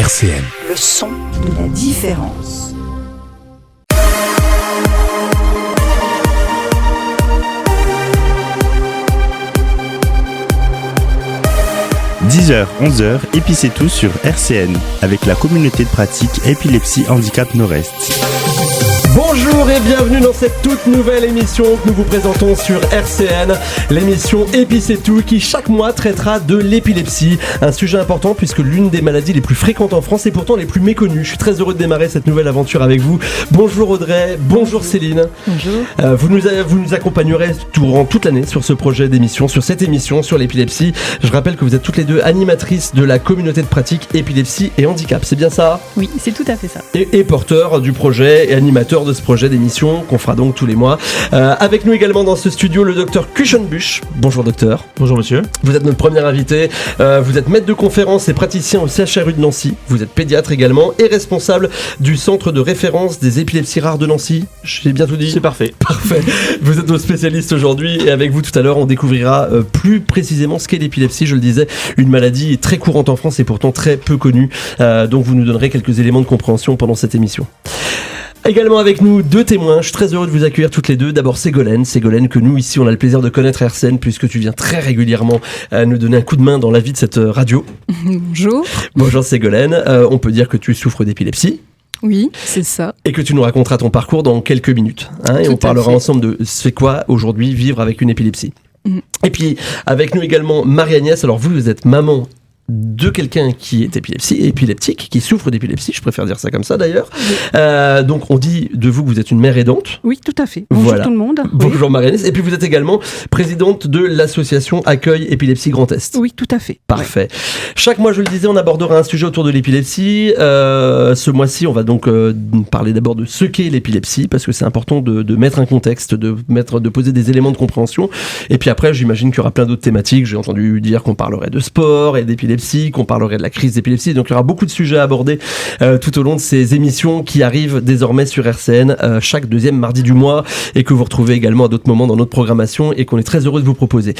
RCN. Le son de la différence. – 10h, 11h, et puis c'est tout sur RCN, avec la communauté de pratique Épilepsie Handicap Nord-Est. Bonjour et bienvenue dans cette toute nouvelle émission que nous vous présentons sur RCN, l'émission Et puis c'est tout qui chaque mois traitera de l'épilepsie, un sujet important puisque l'une des maladies les plus fréquentes en France et pourtant les plus méconnues. Je suis très heureux de démarrer cette nouvelle aventure avec vous. Bonjour Audrey, bonjour Céline. Bonjour. Vous nous accompagnerez durant toute l'année sur ce projet d'émission, sur cette émission sur l'épilepsie. Je rappelle que vous êtes toutes les deux animatrices de la communauté de pratique épilepsie et handicap, c'est bien ça ? Oui, c'est tout à fait ça. Et porteur du projet et animateur de ce projet d'émission qu'on fera donc tous les mois. Avec nous également dans ce studio le docteur Kuchenbusch. Bonjour docteur. Bonjour monsieur. Vous êtes notre premier invité. Vous êtes maître de conférence et praticien au CHRU de Nancy. Vous êtes pédiatre également et responsable du centre de référence des épilepsies rares de Nancy. J'ai bien tout dit ? C'est parfait. Parfait. Vous êtes nos spécialistes aujourd'hui et avec vous tout à l'heure on découvrira plus précisément ce qu'est l'épilepsie. Je le disais, une maladie très courante en France et pourtant très peu connue. Donc vous nous donnerez quelques éléments de compréhension pendant cette émission. Également avec nous deux témoins, je suis très heureux de vous accueillir toutes les deux. D'abord Ségolène que nous ici on a le plaisir de connaître à RCN puisque tu viens très régulièrement nous donner un coup de main dans la vie de cette radio. Bonjour. Bonjour Ségolène, on peut dire que tu souffres d'épilepsie. Oui, c'est ça. Et que tu nous raconteras ton parcours dans quelques minutes. Et on parlera ensemble de c'est quoi aujourd'hui vivre avec une épilepsie. Et puis avec nous également Marie-Agnès, alors vous êtes maman de quelqu'un qui est épileptique, qui souffre d'épilepsie, je préfère dire ça comme ça d'ailleurs. Oui. Donc on dit de vous que vous êtes une mère aidante. Oui, tout à fait. Bonjour tout le monde. Bonjour Marie-Agnès. Et puis vous êtes également présidente de l'association Accueil Épilepsie Grand Est. Oui, tout à fait. Parfait. Ouais. Chaque mois, je le disais, on abordera un sujet autour de l'épilepsie. Ce mois-ci, on va donc parler d'abord de ce qu'est l'épilepsie, parce que c'est important de mettre un contexte, de poser des éléments de compréhension. Et puis après, j'imagine qu'il y aura plein d'autres thématiques. J'ai entendu dire qu'on parlerait de sport et d'épilepsie, qu'on parlerait de la crise d'épilepsie. Donc il y aura beaucoup de sujets à aborder tout au long de ces émissions qui arrivent désormais sur RCN chaque deuxième mardi du mois et que vous retrouvez également à d'autres moments dans notre programmation et qu'on est très heureux de vous proposer.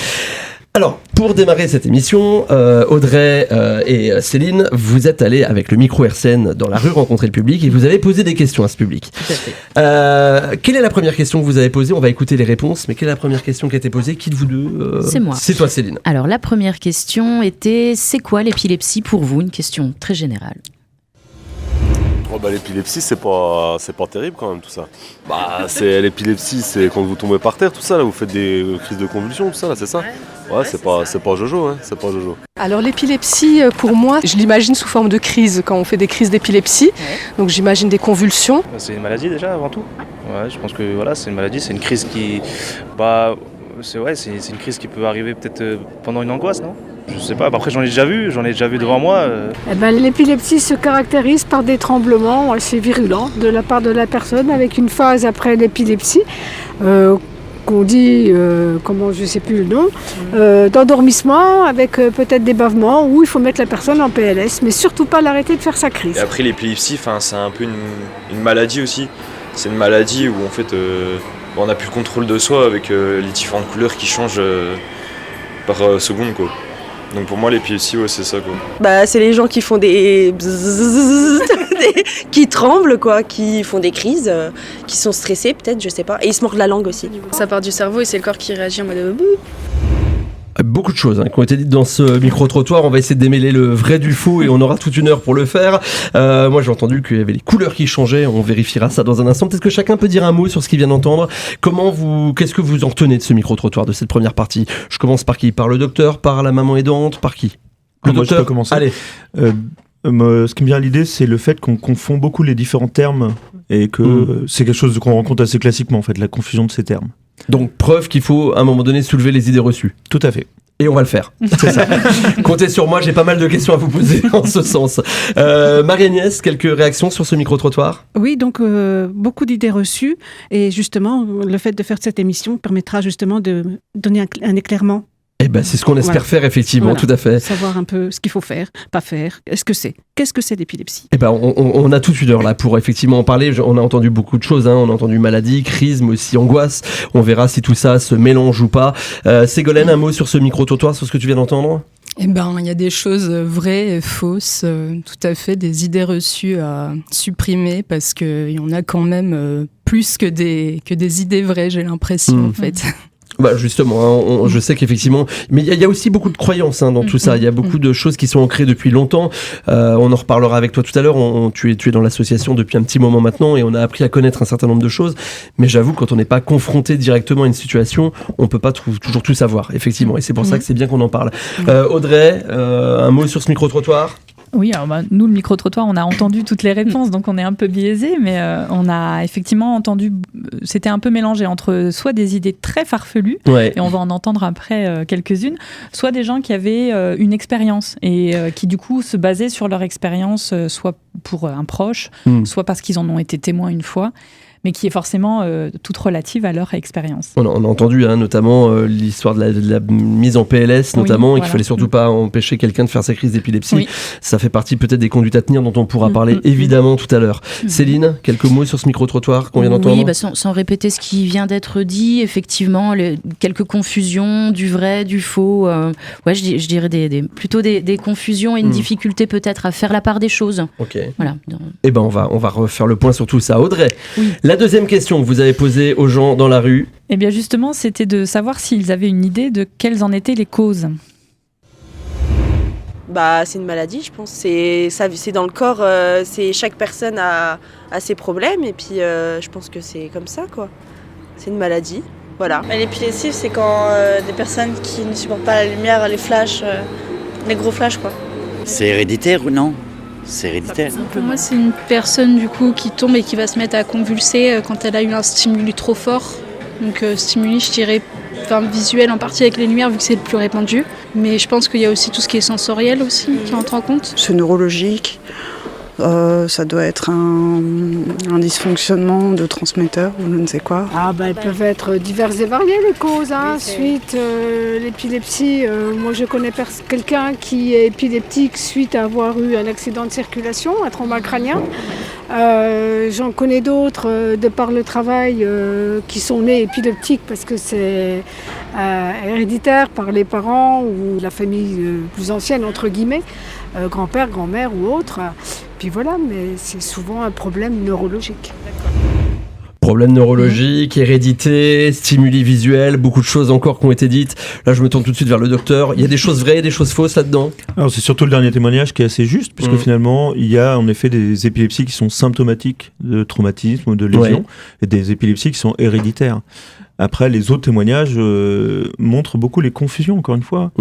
Alors, pour démarrer cette émission, Audrey et Céline, vous êtes allés avec le micro RCN dans la rue rencontrer le public et vous avez posé des questions à ce public. Tout à fait. Quelle est la première question que vous avez posée ? On va écouter les réponses, mais quelle est la première question qui a été posée ? Qui de vous deux C'est moi. C'est toi, Céline. Alors, la première question était, c'est quoi l'épilepsie pour vous ? Une question très générale. L'épilepsie, c'est pas terrible quand même tout ça. L'épilepsie, c'est quand vous tombez par terre, tout ça, là, vous faites des crises de convulsions, tout ça, là, c'est ça ? Ouais, c'est pas Jojo, hein, c'est pas Jojo. Alors l'épilepsie, pour moi, je l'imagine sous forme de crise, quand on fait des crises d'épilepsie. Ouais. Donc j'imagine des convulsions. C'est une maladie déjà avant tout. Ouais, je pense que voilà, c'est une maladie, c'est une crise qui... c'est une crise qui peut arriver peut-être pendant une angoisse, non ? Je sais pas, après j'en ai déjà vu devant moi. L'épilepsie se caractérise par des tremblements assez virulents de la part de la personne avec une phase après l'épilepsie qu'on dit, je sais plus le nom, d'endormissement avec peut-être des bavements où il faut mettre la personne en PLS mais surtout pas l'arrêter de faire sa crise. Et après l'épilepsie, c'est un peu une maladie aussi. C'est une maladie où en fait on n'a plus le contrôle de soi avec les différentes couleurs qui changent par seconde quoi. Donc pour moi l'épilepsie c'est ça quoi. C'est les gens qui font des qui tremblent quoi, qui font des crises, qui sont stressés peut-être, je sais pas, et ils se mordent la langue aussi. Ça part du cerveau et c'est le corps qui réagit en mode Beaucoup de choses qui ont été dites dans ce micro-trottoir. On va essayer de démêler le vrai du faux et on aura toute une heure pour le faire. Moi, j'ai entendu qu'il y avait les couleurs qui changeaient. On vérifiera ça dans un instant. Peut-être que chacun peut dire un mot sur ce qu'il vient d'entendre. Qu'est-ce que vous en retenez de ce micro-trottoir, de cette première partie ? Je commence par qui ? Par le docteur ? Par la maman aidante ? Par qui ? Moi, je peux commencer. Allez. Ce qui me vient à l'idée, c'est le fait qu'on confond beaucoup les différents termes et que c'est quelque chose qu'on rencontre assez classiquement, en fait, la confusion de ces termes. Donc, preuve qu'il faut, à un moment donné, soulever les idées reçues. Tout à fait. Et on va le faire, c'est ça. Comptez sur moi, j'ai pas mal de questions à vous poser en ce sens. Marie-Agnès, quelques réactions sur ce micro-trottoir ? Oui, donc beaucoup d'idées reçues. Et justement, le fait de faire cette émission permettra justement de donner un éclairement. C'est ce qu'on espère faire, effectivement, tout à fait. Savoir un peu ce qu'il faut faire, pas faire. Qu'est-ce que c'est l'épilepsie ? On a toute une heure là pour effectivement en parler. On a entendu beaucoup de choses, on a entendu maladie, crise, mais aussi angoisse. On verra si tout ça se mélange ou pas. Ségolène, un mot sur ce micro-trottoir, sur ce que tu viens d'entendre ? Eh ben, il y a des choses vraies et fausses, tout à fait, des idées reçues à supprimer parce qu'il y en a quand même plus que des idées vraies, j'ai l'impression, en fait. Bah justement, je sais qu'effectivement, mais il y a aussi beaucoup de croyances dans tout ça. Il y a beaucoup de choses qui sont ancrées depuis longtemps. On en reparlera avec toi tout à l'heure. Tu es dans l'association depuis un petit moment maintenant et on a appris à connaître un certain nombre de choses. Mais j'avoue, quand on n'est pas confronté directement à une situation, on peut pas toujours tout savoir, effectivement. Et c'est pour ça que c'est bien qu'on en parle. Audrey, un mot sur ce micro-trottoir ? Oui, alors nous, le micro-trottoir, on a entendu toutes les réponses, donc on est un peu biaisé, mais on a effectivement entendu, c'était un peu mélangé entre soit des idées très farfelues, et on va en entendre après quelques-unes, soit des gens qui avaient une expérience et qui du coup se basaient sur leur expérience, soit pour un proche, soit parce qu'ils en ont été témoins une fois, mais qui est forcément toute relative à leur expérience. On a entendu notamment l'histoire de la mise en PLS, notamment, et qu'il fallait surtout pas empêcher quelqu'un de faire sa crise d'épilepsie. Oui. Ça fait partie peut-être des conduites à tenir dont on pourra parler évidemment tout à l'heure. Céline, quelques mots sur ce micro-trottoir qu'on vient d'entendre ? Oui, sans répéter ce qui vient d'être dit, effectivement, quelques confusions, du vrai, du faux. Je dirais plutôt des confusions et une difficulté peut-être à faire la part des choses. Ok. Voilà. Eh ben, on va refaire le point sur tout ça. Audrey, la deuxième question que vous avez posée aux gens dans la rue. Eh bien justement, c'était de savoir s'ils avaient une idée de quelles en étaient les causes. Bah, c'est une maladie, je pense. C'est dans le corps. Chaque personne a ses problèmes et puis je pense que c'est comme ça, quoi. C'est une maladie, voilà. L'épilepsie, c'est quand des personnes qui ne supportent pas la lumière, les flashs, les gros flashs, quoi. C'est héréditaire ou non ? C'est héréditaire. Pour moi, c'est une personne du coup qui tombe et qui va se mettre à convulser quand elle a eu un stimuli trop fort. Donc stimuli, je dirais, visuel en partie avec les lumières vu que c'est le plus répandu. Mais je pense qu'il y a aussi tout ce qui est sensoriel aussi qui entre en compte. C'est neurologique. Ça doit être un dysfonctionnement de transmetteur ou je ne sais quoi. Elles peuvent être diverses et variées les causes. Suite l'épilepsie, moi je connais quelqu'un qui est épileptique suite à avoir eu un accident de circulation, un trauma crânien. J'en connais d'autres de par le travail qui sont nés épileptiques parce que c'est héréditaire par les parents ou la famille plus ancienne entre guillemets, grand-père, grand-mère ou autre. Puis voilà, mais c'est souvent un problème neurologique. Problème neurologique, hérédité, stimuli visuels, beaucoup de choses encore qui ont été dites. Là, je me tourne tout de suite vers le docteur. Il y a des choses vraies et des choses fausses là-dedans ? Alors, c'est surtout le dernier témoignage qui est assez juste, puisque finalement, il y a en effet des épilepsies qui sont symptomatiques de traumatisme ou de lésion, et des épilepsies qui sont héréditaires. Après, les autres témoignages montrent beaucoup les confusions, encore une fois,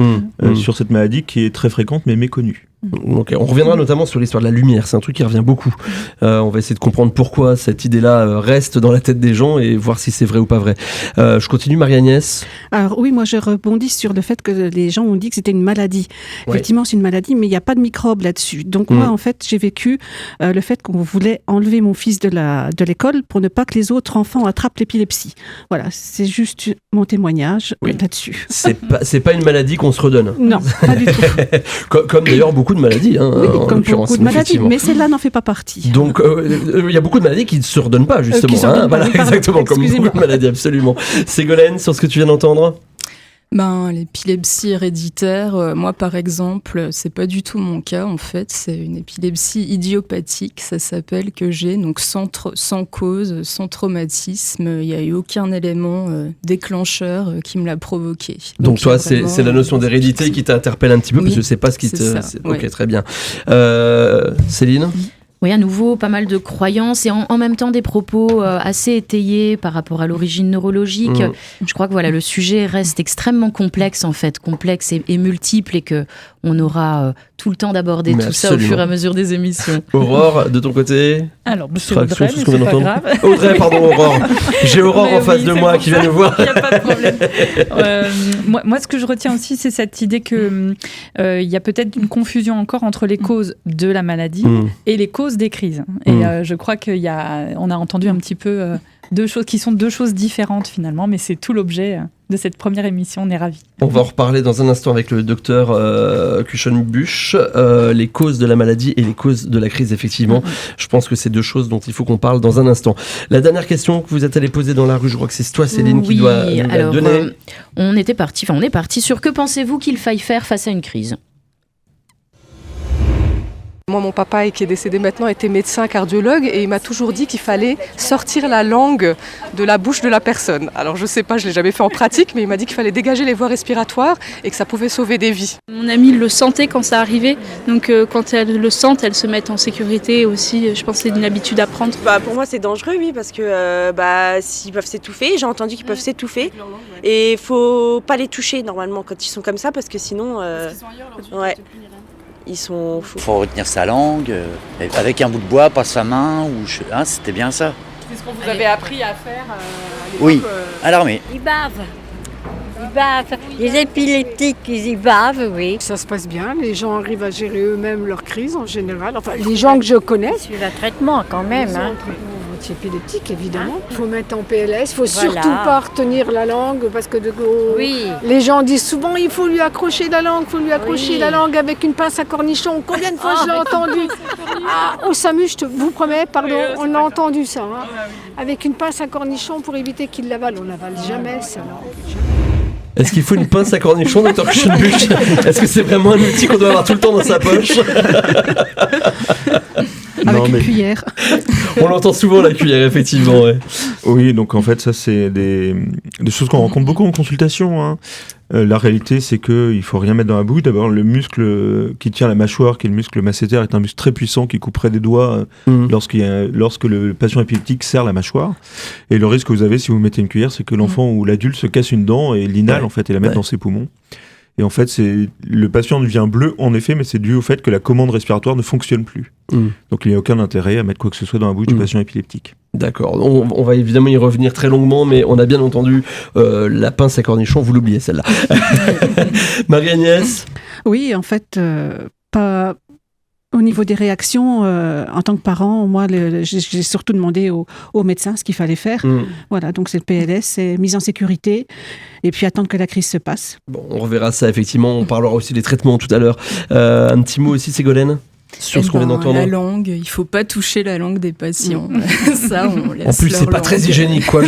sur cette maladie qui est très fréquente mais méconnue. Okay. On reviendra notamment sur l'histoire de la lumière, c'est un truc qui revient beaucoup. On va essayer de comprendre pourquoi cette idée-là reste dans la tête des gens et voir si c'est vrai ou pas vrai. Je continue, Marie-Agnès. Alors oui, moi je rebondis sur le fait que les gens ont dit que c'était une maladie. Effectivement, c'est une maladie, mais il n'y a pas de microbes là-dessus. Donc moi, en fait, j'ai vécu le fait qu'on voulait enlever mon fils de l'école pour ne pas que les autres enfants attrapent l'épilepsie. Voilà, c'est juste mon témoignage là-dessus. C'est pas une maladie qu'on se redonne. Non, pas du tout. Comme d'ailleurs beaucoup de maladies, comme beaucoup de maladies, mais celle-là n'en fait pas partie. Donc il y a beaucoup de maladies qui ne se redonnent pas, justement. Voilà, exactement, comme beaucoup de maladies, absolument. Ségolène, sur ce que tu viens d'entendre ? L'épilepsie héréditaire, moi par exemple, c'est pas du tout mon cas en fait, c'est une épilepsie idiopathique, ça s'appelle, que j'ai, donc sans cause, sans traumatisme, il n'y a eu aucun élément déclencheur qui me l'a provoqué. Donc toi, c'est la notion d'hérédité qui t'interpelle un petit peu, parce que c'est pas ce qui te... Ok, très bien. Céline ? Oui, à nouveau, pas mal de croyances et en même temps des propos assez étayés par rapport à l'origine neurologique. Je crois que le sujet reste extrêmement complexe en fait, complexe et multiple, et que on aura tout le temps d'aborder ça au fur et à mesure des émissions. Aurore, de ton côté ? Alors, monsieur Audrey, mais c'est pas grave. Audrey, pardon, Aurore. J'ai Aurore en face de moi qui vient nous voir. Il n'y a pas de problème. Moi, ce que je retiens aussi, c'est cette idée qu'il y a peut-être une confusion encore entre les causes de la maladie et les causes des crises. Et je crois qu'on a entendu un petit peu deux choses qui sont deux choses différentes finalement, mais c'est tout l'objet de cette première émission. On est ravis. On va en reparler dans un instant avec le docteur Kuchenbusch, les causes de la maladie et les causes de la crise, effectivement. Je pense que c'est deux choses dont il faut qu'on parle dans un instant. La dernière question que vous êtes allé poser dans la rue, je crois que c'est toi, Céline, qui doit nous la donner. On est parti sur que pensez-vous qu'il faille faire face à une crise ? Moi, mon papa, qui est décédé maintenant, était médecin cardiologue et il m'a toujours dit qu'il fallait sortir la langue de la bouche de la personne. Alors je sais pas, je l'ai jamais fait en pratique, mais il m'a dit qu'il fallait dégager les voies respiratoires et que ça pouvait sauver des vies. Mon amie le sentait quand ça arrivait, donc quand elles le sentent, elles se mettent en sécurité aussi. Je pense que c'est une habitude à prendre. Pour moi, c'est dangereux, oui, parce que s'ils peuvent s'étouffer, j'ai entendu qu'ils peuvent s'étouffer et faut pas les toucher normalement quand ils sont comme ça, parce que sinon, ouais. Ils sont fous. Faut retenir sa langue, avec un bout de bois, pas sa main, c'était bien ça. C'est ce qu'on vous avait appris à faire à l'époque. Oui, à l'armée. Ils bavent. Les épileptiques, ils y bavent, oui. Ça se passe bien, les gens arrivent à gérer eux-mêmes leur crise en général. Enfin, les gens que je connais. C'est un traitement quand même. Épileptique, évidemment. Il faut mettre en PLS, il faut surtout pas retenir la langue parce que les gens disent souvent il faut lui accrocher la langue, la langue avec une pince à cornichon. Combien de fois je l'ai entendu au SAMU, je vous promets, on a entendu ça. Avec une pince à cornichon pour éviter qu'il l'avale. On n'avale jamais sa langue. Est-ce qu'il faut une pince à cornichon, docteur Kuchenbusch ? Est-ce que c'est vraiment un outil qu'on doit avoir tout le temps dans sa poche ? Avec une cuillère. On l'entend souvent, la cuillère, effectivement. Ouais. Oui, donc en fait, ça, c'est des choses qu'on rencontre beaucoup en consultation. La réalité, c'est qu'il ne faut rien mettre dans la bouche. D'abord, le muscle qui tient la mâchoire, qui est le muscle masséter, est un muscle très puissant qui couperait des doigts lorsque le patient épileptique serre la mâchoire. Et le risque que vous avez si vous mettez une cuillère, c'est que l'enfant ou l'adulte se casse une dent et l'inhale en fait, et la mette dans ses poumons. Et en fait, le patient devient bleu, en effet, mais c'est dû au fait que la commande respiratoire ne fonctionne plus. Donc il n'y a aucun intérêt à mettre quoi que ce soit dans la bouche du patient épileptique. D'accord, on va évidemment y revenir très longuement, mais on a bien entendu la pince à cornichon, vous l'oubliez celle-là. Marie-Agnès ? Oui, en fait, pas... Au niveau des réactions, en tant que parent, moi, j'ai surtout demandé aux médecins ce qu'il fallait faire. Voilà, donc c'est le PLS, c'est mise en sécurité, et puis attendre que la crise se passe. Bon, on reverra ça, effectivement. On parlera aussi des traitements tout à l'heure. Un petit mot aussi, Ségolène ? Sur ce qu'on vient d'entendre. La langue, il ne faut pas toucher la langue des patients. Ça, on laisse. En plus, c'est pas très hygiénique, quoi.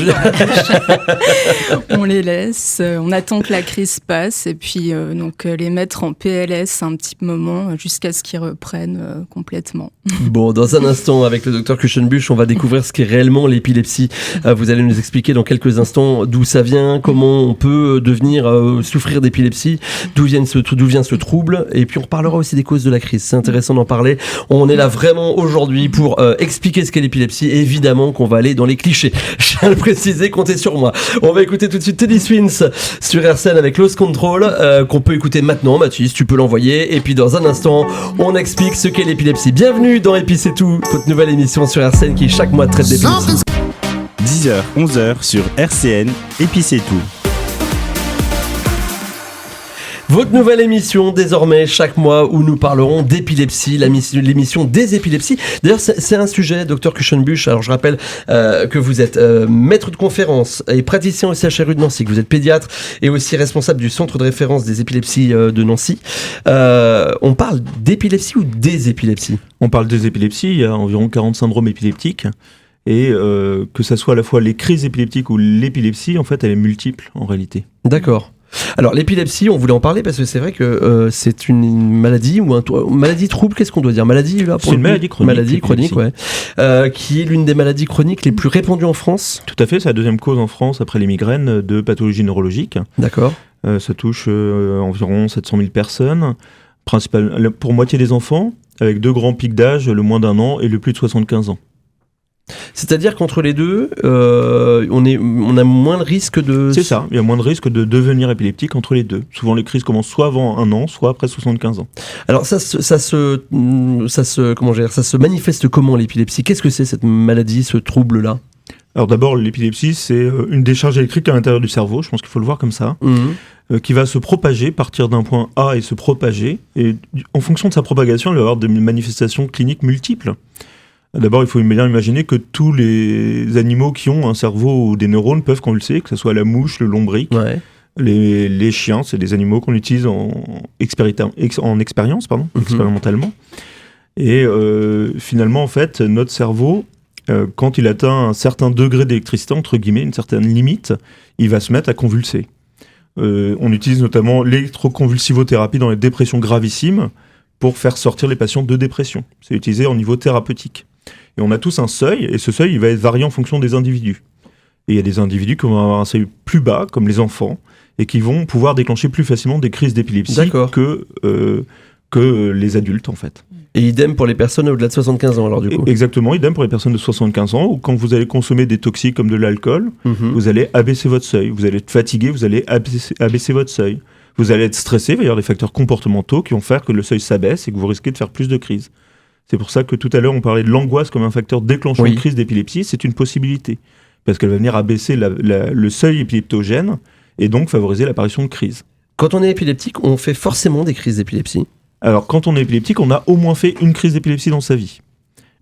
On les laisse, on attend que la crise passe et puis donc les mettre en PLS un petit moment jusqu'à ce qu'ils reprennent complètement. Bon, dans un instant, avec le docteur Kuchenbusch, on va découvrir ce qu'est réellement l'épilepsie. Vous allez nous expliquer dans quelques instants d'où ça vient, comment on peut devenir souffrir d'épilepsie, d'où vient ce trouble, et puis on parlera aussi des causes de la crise. C'est intéressant d'en parler. On est là vraiment aujourd'hui pour expliquer ce qu'est l'épilepsie, et évidemment qu'on va aller dans les clichés. Je tiens à le préciser, comptez sur moi. On va écouter tout de suite Teddy Swims sur RCN avec Lost Control, qu'on peut écouter maintenant. Mathis, tu peux l'envoyer, et puis dans un instant on explique ce qu'est l'épilepsie. Bienvenue dans Épi c'est tout, votre nouvelle émission sur RCN qui chaque mois traite d'épilepsie. 10h, 11h sur RCN, Épi c'est tout. Votre nouvelle émission, désormais, chaque mois, où nous parlerons d'épilepsie, l'émission des épilepsies. D'ailleurs, c'est un sujet, docteur Kuchenbusch. Alors, je rappelle que vous êtes maître de conférence et praticien au CHRU de Nancy, que vous êtes pédiatre et aussi responsable du centre de référence des épilepsies de Nancy. On parle d'épilepsie ou des épilepsies ? On parle des épilepsies. Il y a environ 40 syndromes épileptiques. Et que ça soit à la fois les crises épileptiques ou l'épilepsie, en fait, elle est multiple, en réalité. D'accord. Alors l'épilepsie, on voulait en parler parce que c'est vrai que c'est une maladie ou maladie trouble, qu'est-ce qu'on doit dire ? Maladie là, c'est une maladie chronique. Maladie chronique, ouais. Qui est l'une des maladies chroniques les plus répandues en France. Tout à fait, c'est la deuxième cause en France après les migraines de pathologie neurologique. D'accord. Ça touche environ 700 000 personnes, pour moitié des enfants, avec deux grands pics d'âge, le moins d'1 an et le plus de 75 ans. C'est-à-dire qu'entre les deux, on a moins de risque de... C'est ça, il y a moins de risque de devenir épileptique entre les deux. Souvent les crises commencent soit avant 1 an, soit après 75 ans. Alors ça se manifeste comment l'épilepsie ? Qu'est-ce que c'est cette maladie, ce trouble-là ? Alors d'abord, l'épilepsie, c'est une décharge électrique à l'intérieur du cerveau, je pense qu'il faut le voir comme ça, qui va se propager, partir d'un point A et se propager. Et en fonction de sa propagation, il va y avoir des manifestations cliniques multiples. D'abord, il faut bien imaginer que tous les animaux qui ont un cerveau ou des neurones peuvent convulser, que ce soit la mouche, le lombric. Ouais. Les chiens, c'est des animaux qu'on utilise en expérience, expérimentalement. Et finalement, en fait, notre cerveau, quand il atteint un certain degré d'électricité, entre guillemets, une certaine limite, il va se mettre à convulser. On utilise notamment l'électroconvulsivothérapie dans les dépressions gravissimes pour faire sortir les patients de dépression. C'est utilisé au niveau thérapeutique. Et on a tous un seuil, et ce seuil, il va être varié en fonction des individus. Et il y a des individus qui vont avoir un seuil plus bas, comme les enfants, et qui vont pouvoir déclencher plus facilement des crises d'épilepsie que les adultes, en fait. Et idem pour les personnes au-delà de 75 ans, alors du coup. Exactement, idem pour les personnes de 75 ans, ou quand vous allez consommer des toxiques comme de l'alcool, vous allez abaisser votre seuil. Vous allez être fatigué, vous allez abaisser votre seuil. Vous allez être stressé, il va y avoir des facteurs comportementaux qui vont faire que le seuil s'abaisse et que vous risquez de faire plus de crises. C'est pour ça que tout à l'heure, on parlait de l'angoisse comme un facteur déclenchant de crise d'épilepsie. C'est une possibilité, parce qu'elle va venir abaisser le seuil épileptogène et donc favoriser l'apparition de crises. Quand on est épileptique, on fait forcément des crises d'épilepsie. Alors, quand on est épileptique, on a au moins fait une crise d'épilepsie dans sa vie.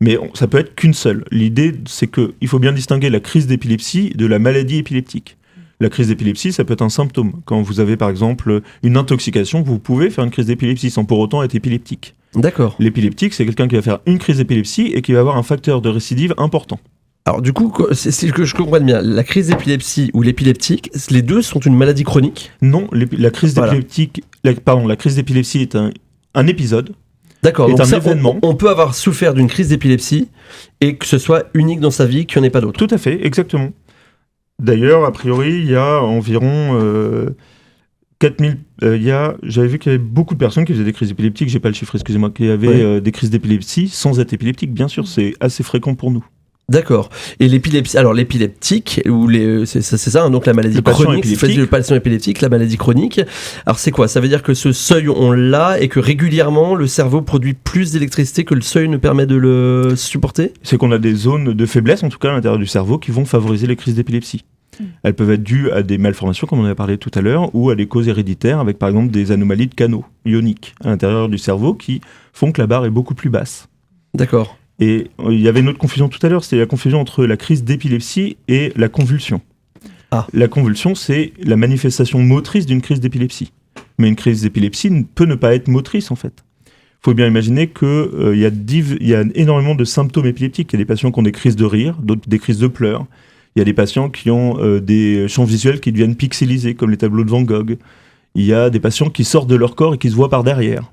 Mais ça peut être qu'une seule. L'idée, c'est qu'il faut bien distinguer la crise d'épilepsie de la maladie épileptique. La crise d'épilepsie, ça peut être un symptôme. Quand vous avez, par exemple, une intoxication, vous pouvez faire une crise d'épilepsie sans pour autant être épileptique. D'accord. L'épileptique, c'est quelqu'un qui va faire une crise d'épilepsie et qui va avoir un facteur de récidive important. Alors du coup, c'est que je comprends bien, la crise d'épilepsie ou l'épileptique, les deux sont une maladie chronique ? Non, la crise d'épilepsie est un épisode. D'accord, donc un événement. On peut avoir souffert d'une crise d'épilepsie et que ce soit unique dans sa vie, qu'il n'y en ait pas d'autre. Tout à fait, exactement. D'ailleurs, a priori, il y a environ 4000... j'avais vu qu'il y avait beaucoup de personnes qui faisaient des crises épileptiques, j'ai pas le chiffre, excusez-moi, qui avaient des crises d'épilepsie sans être épileptique. Bien sûr, c'est assez fréquent pour nous. D'accord. Et l'épilepsie, alors l'épileptique, ou c'est ça, hein, donc la maladie chronique, le patient épileptique, la maladie chronique. Alors c'est quoi ? Ça veut dire que ce seuil, on l'a et que régulièrement, le cerveau produit plus d'électricité que le seuil ne permet de le supporter ? C'est qu'on a des zones de faiblesse, en tout cas à l'intérieur du cerveau, qui vont favoriser les crises d'épilepsie. Elles peuvent être dues à des malformations, comme on avait parlé tout à l'heure, ou à des causes héréditaires, avec par exemple des anomalies de canaux ioniques à l'intérieur du cerveau qui font que la barre est beaucoup plus basse. D'accord. Et il y avait une autre confusion tout à l'heure, c'était la confusion entre la crise d'épilepsie et la convulsion. La convulsion, c'est la manifestation motrice d'une crise d'épilepsie. Mais une crise d'épilepsie peut ne pas être motrice, en fait. Il faut bien imaginer qu'il y a énormément de symptômes épileptiques. Il y a des patients qui ont des crises de rire, d'autres des crises de pleurs. Il y a des patients qui ont des champs visuels qui deviennent pixelisés, comme les tableaux de Van Gogh. Il y a des patients qui sortent de leur corps et qui se voient par derrière.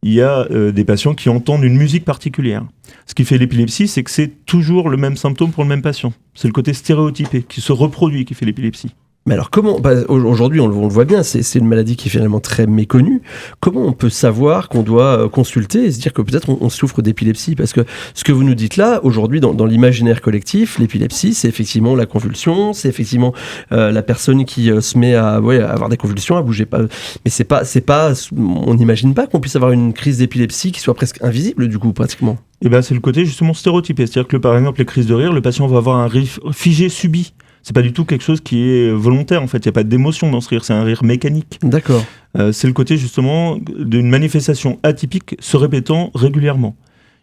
Il y a des patients qui entendent une musique particulière. Ce qui fait l'épilepsie, c'est que c'est toujours le même symptôme pour le même patient. C'est le côté stéréotypé qui se reproduit qui fait l'épilepsie. Mais alors comment, aujourd'hui on le voit bien, c'est une maladie qui est finalement très méconnue. Comment on peut savoir qu'on doit consulter et se dire que peut-être on souffre d'épilepsie ? Parce que ce que vous nous dites là, aujourd'hui dans l'imaginaire collectif, l'épilepsie c'est effectivement la convulsion, c'est effectivement la personne qui se met à avoir des convulsions, à bouger pas. Mais c'est pas, on n'imagine pas qu'on puisse avoir une crise d'épilepsie qui soit presque invisible du coup pratiquement. Et ben c'est le côté justement stéréotypé, c'est-à-dire que par exemple les crises de rire, le patient va avoir un rire figé subi. C'est pas du tout quelque chose qui est volontaire, en fait. Il n'y a pas d'émotion dans ce rire, c'est un rire mécanique. D'accord. C'est le côté, justement, d'une manifestation atypique se répétant régulièrement.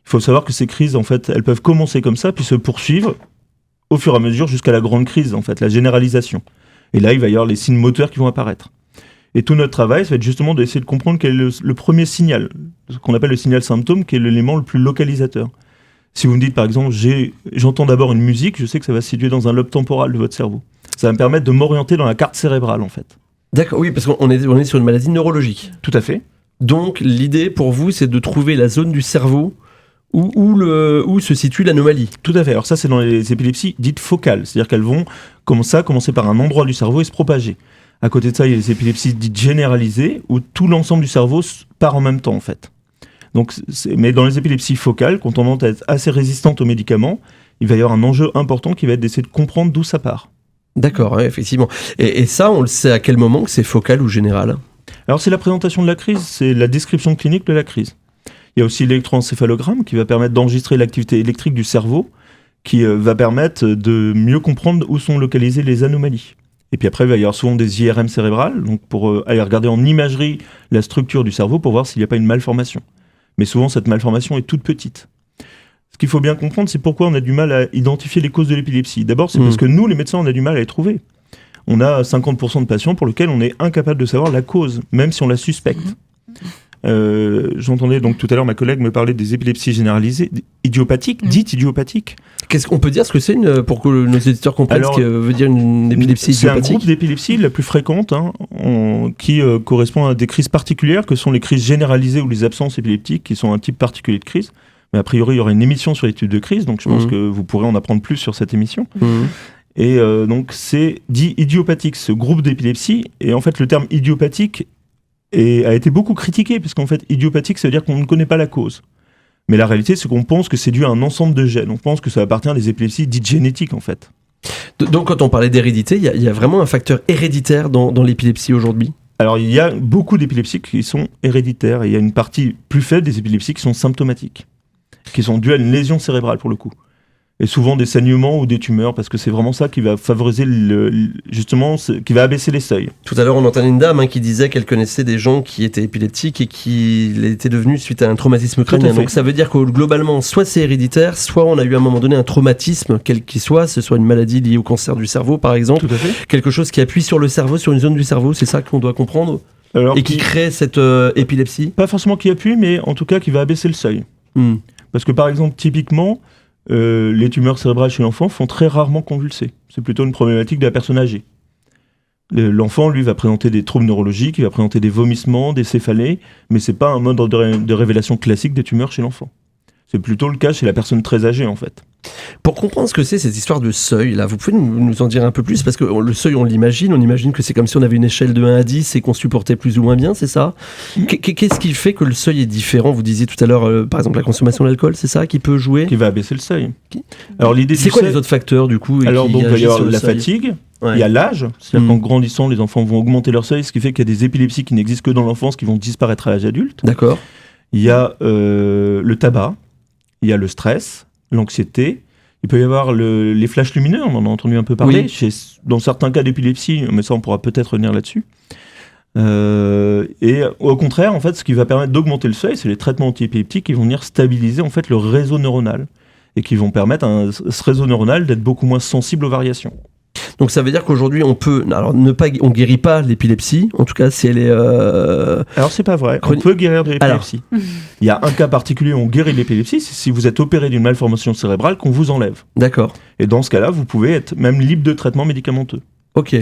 Il faut savoir que ces crises, en fait, elles peuvent commencer comme ça, puis se poursuivre au fur et à mesure jusqu'à la grande crise, en fait, la généralisation. Et là, il va y avoir les signes moteurs qui vont apparaître. Et tout notre travail, ça va être justement d'essayer de comprendre quel est le premier signal, ce qu'on appelle le signal symptôme, qui est l'élément le plus localisateur. Si vous me dites par exemple, j'entends d'abord une musique, je sais que ça va se situer dans un lobe temporal de votre cerveau. Ça va me permettre de m'orienter dans la carte cérébrale en fait. D'accord, oui, parce qu'on est sur une maladie neurologique. Tout à fait. Donc l'idée pour vous, c'est de trouver la zone du cerveau où se situe l'anomalie. Tout à fait. Alors ça, c'est dans les épilepsies dites focales, c'est-à-dire qu'elles vont commencer par un endroit du cerveau et se propager. À côté de ça, il y a les épilepsies dites généralisées, où tout l'ensemble du cerveau part en même temps en fait. Donc, mais dans les épilepsies focales, quand on tendance à être assez résistante aux médicaments, il va y avoir un enjeu important qui va être d'essayer de comprendre d'où ça part. D'accord, ouais, effectivement. Et ça, on le sait à quel moment que c'est focal ou général ? Alors, c'est la présentation de la crise, c'est la description clinique de la crise. Il y a aussi l'électroencéphalogramme qui va permettre d'enregistrer l'activité électrique du cerveau, qui va permettre de mieux comprendre où sont localisées les anomalies. Et puis après, il va y avoir souvent des IRM cérébrales, donc pour aller regarder en imagerie la structure du cerveau pour voir s'il n'y a pas une malformation. Mais souvent, cette malformation est toute petite. Ce qu'il faut bien comprendre, c'est pourquoi on a du mal à identifier les causes de l'épilepsie. D'abord, c'est parce que nous, les médecins, on a du mal à les trouver. On a 50% de patients pour lesquels on est incapable de savoir la cause, même si on la suspecte. J'entendais donc tout à l'heure ma collègue me parler des épilepsies généralisées, idiopathiques, dites idiopathiques. Qu'est-ce qu'on peut dire ce que c'est pour que nos éditeurs comprennent ce que veut dire une épilepsie idiopathique? C'est un groupe d'épilepsie la plus fréquente qui correspond à des crises particulières que sont les crises généralisées ou les absences épileptiques qui sont un type particulier de crise. Mais a priori, il y aura une émission sur les types de crise, donc je pense que vous pourrez en apprendre plus sur cette émission. Et donc c'est dit idiopathique, ce groupe d'épilepsie. Et en fait, le terme idiopathique a été beaucoup critiqué, parce qu'en fait, idiopathique, ça veut dire qu'on ne connaît pas la cause. Mais la réalité, c'est qu'on pense que c'est dû à un ensemble de gènes. On pense que ça appartient à des épilepsies dites génétiques, en fait. Donc, quand on parlait d'hérédité, il y a vraiment un facteur héréditaire dans l'épilepsie aujourd'hui? Alors, il y a beaucoup d'épilepsies qui sont héréditaires, et il y a une partie plus faible des épilepsies qui sont symptomatiques, qui sont dues à une lésion cérébrale, pour le coup. Et souvent des saignements ou des tumeurs, parce que c'est vraiment ça qui va favoriser, qui va abaisser les seuils. Tout à l'heure, on entendait une dame qui disait qu'elle connaissait des gens qui étaient épileptiques et qui étaient devenus suite à un traumatisme crânien. Donc ça veut dire que globalement, soit c'est héréditaire, soit on a eu à un moment donné un traumatisme, quel qu'il soit, ce soit une maladie liée au cancer du cerveau par exemple, quelque chose qui appuie sur le cerveau, sur une zone du cerveau, c'est ça qu'on doit comprendre? Et qui crée cette épilepsie? Pas forcément qui appuie, mais en tout cas qui va abaisser le seuil. Parce que par exemple, typiquement, les tumeurs cérébrales chez l'enfant font très rarement convulser. C'est plutôt une problématique de la personne âgée. L'enfant, lui, va présenter des troubles neurologiques, il va présenter des vomissements, des céphalées, mais c'est pas un mode de révélation classique des tumeurs chez l'enfant. C'est plutôt le cas chez la personne très âgée, en fait. Pour comprendre ce que c'est cette histoire de seuil, là, vous pouvez nous en dire un peu plus? Parce que le seuil, on imagine que c'est comme si on avait une échelle de 1 à 10 et qu'on supportait plus ou moins bien, c'est ça? Qu'est-ce qui fait que le seuil est différent? Vous disiez tout à l'heure, par exemple, la consommation d'alcool, c'est ça qui peut jouer? Qui va abaisser le seuil. Alors, l'idée c'est quoi les autres facteurs, du coup? Alors, donc, il va y avoir la fatigue, il y a l'âge, c'est-à-dire qu'en grandissant, les enfants vont augmenter leur seuil, ce qui fait qu'il y a des épilepsies qui n'existent que dans l'enfance, qui vont disparaître à l'âge adulte. D'accord. Il y a le tabac, il y a le stress, l'anxiété. Il peut y avoir les flashs lumineux, on en a entendu un peu parler, dans certains cas d'épilepsie, mais ça on pourra peut-être revenir là-dessus. Et au contraire, en fait, ce qui va permettre d'augmenter le seuil, c'est les traitements antiépileptiques qui vont venir stabiliser en fait le réseau neuronal et qui vont permettre à ce réseau neuronal d'être beaucoup moins sensible aux variations. Donc ça veut dire qu'aujourd'hui on peut, alors on guérit pas l'épilepsie, en tout cas si elle est. Alors c'est pas vrai. On peut guérir de l'épilepsie. Il y a un cas particulier où on guérit de l'épilepsie, c'est si vous êtes opéré d'une malformation cérébrale qu'on vous enlève. D'accord. Et dans ce cas-là, vous pouvez être même libre de traitement médicamenteux. Ok.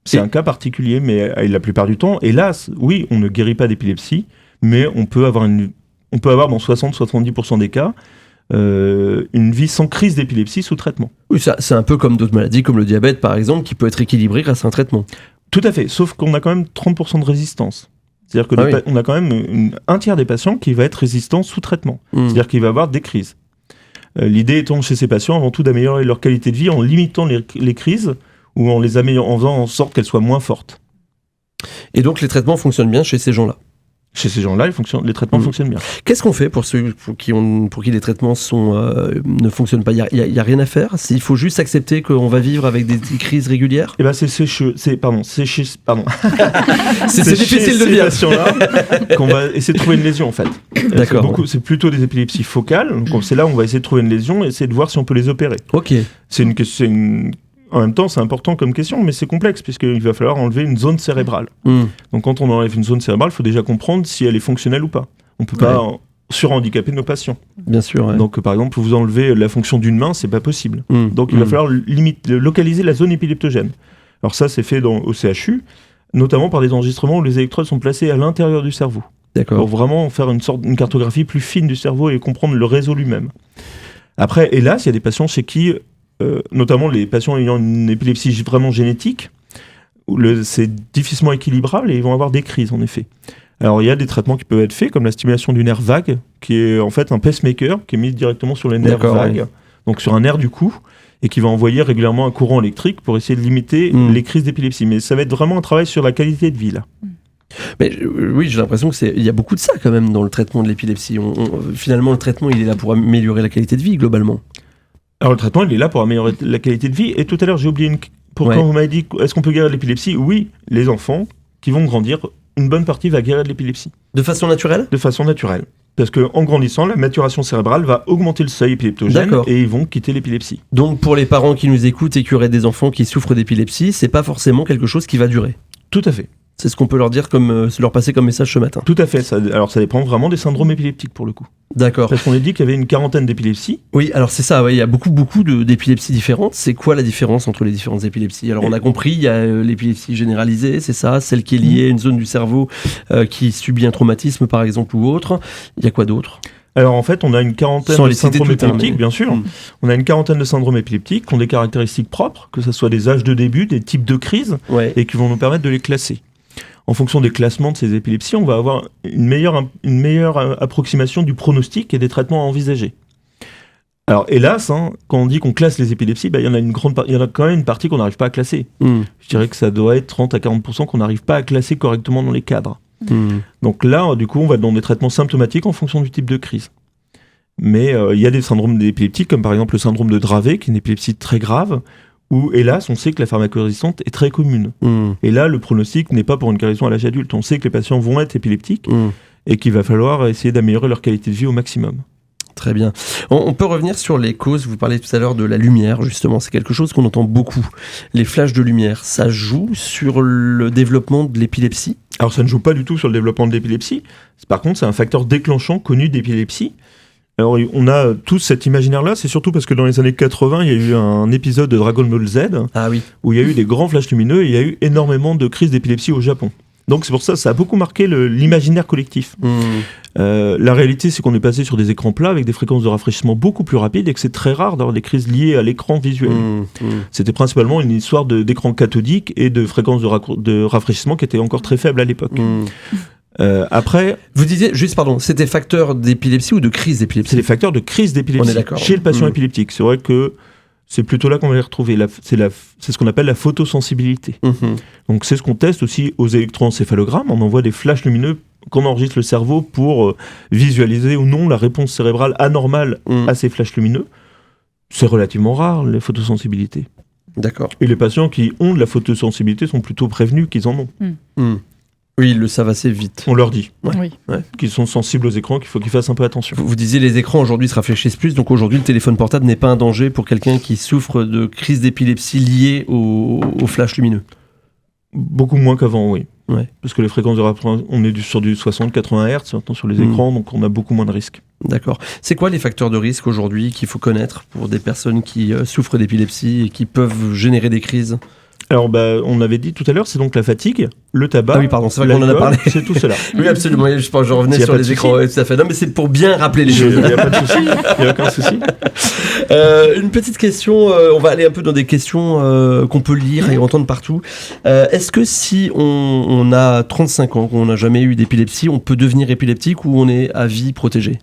C'est un cas particulier, mais la plupart du temps, hélas, oui, on ne guérit pas d'épilepsie, mais on peut avoir dans 60-70% des cas une vie sans crise d'épilepsie sous traitement. Oui, ça, c'est un peu comme d'autres maladies, comme le diabète par exemple, qui peut être équilibré grâce à un traitement. Tout à fait, sauf qu'on a quand même 30% de résistance. C'est-à-dire qu'on a quand même un tiers des patients qui va être résistant sous traitement. C'est-à-dire qu'il va avoir des crises. L'idée étant chez ces patients, avant tout, d'améliorer leur qualité de vie en limitant les crises ou en les améliorant, en faisant en sorte qu'elles soient moins fortes. Et donc les traitements fonctionnent bien chez ces gens-là? Chez ces gens-là, les traitements fonctionnent bien. Qu'est-ce qu'on fait pour ceux pour qui les traitements ne fonctionnent pas? Il y a rien à faire. Il faut juste accepter qu'on va vivre avec des crises régulières. Eh ben c'est difficile de le dire. Qu'on va essayer de trouver une lésion en fait. D'accord. C'est plutôt des épilepsies focales. Donc c'est là où on va essayer de trouver une lésion et essayer de voir si on peut les opérer. Ok. En même temps, c'est important comme question, mais c'est complexe, puisqu'il va falloir enlever une zone cérébrale. Donc quand on enlève une zone cérébrale, il faut déjà comprendre si elle est fonctionnelle ou pas. On ne peut pas surhandicaper nos patients. Bien sûr. Ouais. Donc par exemple, vous enlevez la fonction d'une main, c'est pas possible. Donc il va falloir localiser la zone épileptogène. Alors ça, c'est fait au CHU, notamment par des enregistrements où les électrodes sont placées à l'intérieur du cerveau. D'accord. Pour vraiment faire une cartographie plus fine du cerveau et comprendre le réseau lui-même. Après, hélas, il y a des patients chez qui... notamment les patients ayant une épilepsie vraiment génétique, où c'est difficilement équilibrable et ils vont avoir des crises en effet. Alors il y a des traitements qui peuvent être faits, comme la stimulation du nerf vague, qui est en fait un pacemaker qui est mis directement sur les nerfs vagues, donc sur un nerf du cou, et qui va envoyer régulièrement un courant électrique pour essayer de limiter les crises d'épilepsie. Mais ça va être vraiment un travail sur la qualité de vie là. Mais oui, j'ai l'impression qu'il y a beaucoup de ça quand même dans le traitement de l'épilepsie. Finalement, le traitement, il est là pour améliorer la qualité de vie globalement. Alors le traitement, il est là pour améliorer la qualité de vie. Et tout à l'heure, j'ai oublié quand vous m'avez dit, est-ce qu'on peut guérir de l'épilepsie? Oui, les enfants qui vont grandir, une bonne partie va guérir de l'épilepsie. De façon naturelle? De façon naturelle. Parce qu'en grandissant, la maturation cérébrale va augmenter le seuil épileptogène et ils vont quitter l'épilepsie. Donc pour les parents qui nous écoutent et qui auraient des enfants qui souffrent d'épilepsie, c'est pas forcément quelque chose qui va durer. Tout à fait. C'est ce qu'on peut leur dire, leur passer comme message ce matin. Tout à fait. Alors ça dépend vraiment des syndromes épileptiques pour le coup. D'accord. Parce qu'on a dit qu'il y avait une 40aine d'épilepsies. Oui, alors c'est ça, il y a beaucoup d'épilepsies différentes. C'est quoi la différence entre les différentes épilepsies ? Alors on a compris, il y a l'épilepsie généralisée, c'est ça, celle qui est liée à une zone du cerveau qui subit un traumatisme par exemple ou autre. Il y a quoi d'autre ? Alors en fait, on a une quarantaine de syndromes épileptiques, bien sûr. On a une quarantaine de syndromes épileptiques qui ont des caractéristiques propres, que ce soit des âges de début, des types de crises, et qui vont nous permettre de les classer. En fonction des classements de ces épilepsies, on va avoir une meilleure approximation du pronostic et des traitements à envisager. Alors hélas, quand on dit qu'on classe les épilepsies, il y en a quand même une partie qu'on n'arrive pas à classer. Je dirais que ça doit être 30 à 40% qu'on n'arrive pas à classer correctement dans les cadres. Donc là, du coup, on va dans des traitements symptomatiques en fonction du type de crise. Mais il y a des syndromes épileptiques, comme par exemple le syndrome de Dravet, qui est une épilepsie très grave, où, hélas, on sait que la pharmacorésistance est très commune. Et là, le pronostic n'est pas pour une guérison à l'âge adulte. On sait que les patients vont être épileptiques et qu'il va falloir essayer d'améliorer leur qualité de vie au maximum. Très bien. On peut revenir sur les causes. Vous parlez tout à l'heure de la lumière, justement. C'est quelque chose qu'on entend beaucoup. Les flashs de lumière, ça joue sur le développement de l'épilepsie ? Alors, ça ne joue pas du tout sur le développement de l'épilepsie. Par contre, c'est un facteur déclenchant connu d'épilepsie. Alors, on a tous cet imaginaire-là, c'est surtout parce que dans les années 80, il y a eu un épisode de Dragon Ball Z, où il y a eu des grands flashs lumineux et il y a eu énormément de crises d'épilepsie au Japon. Donc c'est pour ça a beaucoup marqué l'imaginaire collectif. La réalité, c'est qu'on est passé sur des écrans plats avec des fréquences de rafraîchissement beaucoup plus rapides et que c'est très rare d'avoir des crises liées à l'écran visuel. C'était principalement une histoire d'écran cathodique et de fréquences de rafraîchissement qui étaient encore très faibles à l'époque. Après, vous disiez juste, c'était facteur d'épilepsie ou de crise d'épilepsie ? C'est les facteurs de crise d'épilepsie chez le patient épileptique. C'est vrai que c'est plutôt là qu'on va les retrouver. C'est ce qu'on appelle la photosensibilité. Donc c'est ce qu'on teste aussi aux électroencéphalogrammes. On envoie des flashs lumineux qu'on enregistre le cerveau pour visualiser ou non la réponse cérébrale anormale à ces flashs lumineux. C'est relativement rare, les photosensibilités. D'accord. Et les patients qui ont de la photosensibilité sont plutôt prévenus qu'ils en ont. Oui, ils le savent assez vite. On leur dit Ouais. qu'ils sont sensibles aux écrans, qu'il faut qu'ils fassent un peu attention. Vous disiez les écrans aujourd'hui se rafraîchissent plus, donc aujourd'hui le téléphone portable n'est pas un danger pour quelqu'un qui souffre de crise d'épilepsie liée au flash lumineux. Beaucoup moins qu'avant, oui. Ouais. Parce que les fréquences de rafraîchissement, on est sur du 60-80 Hz maintenant sur les écrans, donc on a beaucoup moins de risques. D'accord. C'est quoi les facteurs de risque aujourd'hui qu'il faut connaître pour des personnes qui souffrent d'épilepsie et qui peuvent générer des crises ? Alors, on avait dit tout à l'heure, c'est donc la fatigue, le tabac. Ah oui, pardon, c'est vrai qu'on en a parlé. C'est tout cela. Oui, absolument. Je revenais sur les écrans. Tout à fait. Non, mais c'est pour bien rappeler les choses. Il n'y a pas de souci. Il n'y a aucun souci. Une petite question. On va aller un peu dans des questions qu'on peut lire et entendre partout. Est-ce que si on a 35 ans, qu'on n'a jamais eu d'épilepsie, on peut devenir épileptique ou on est à vie protégé ?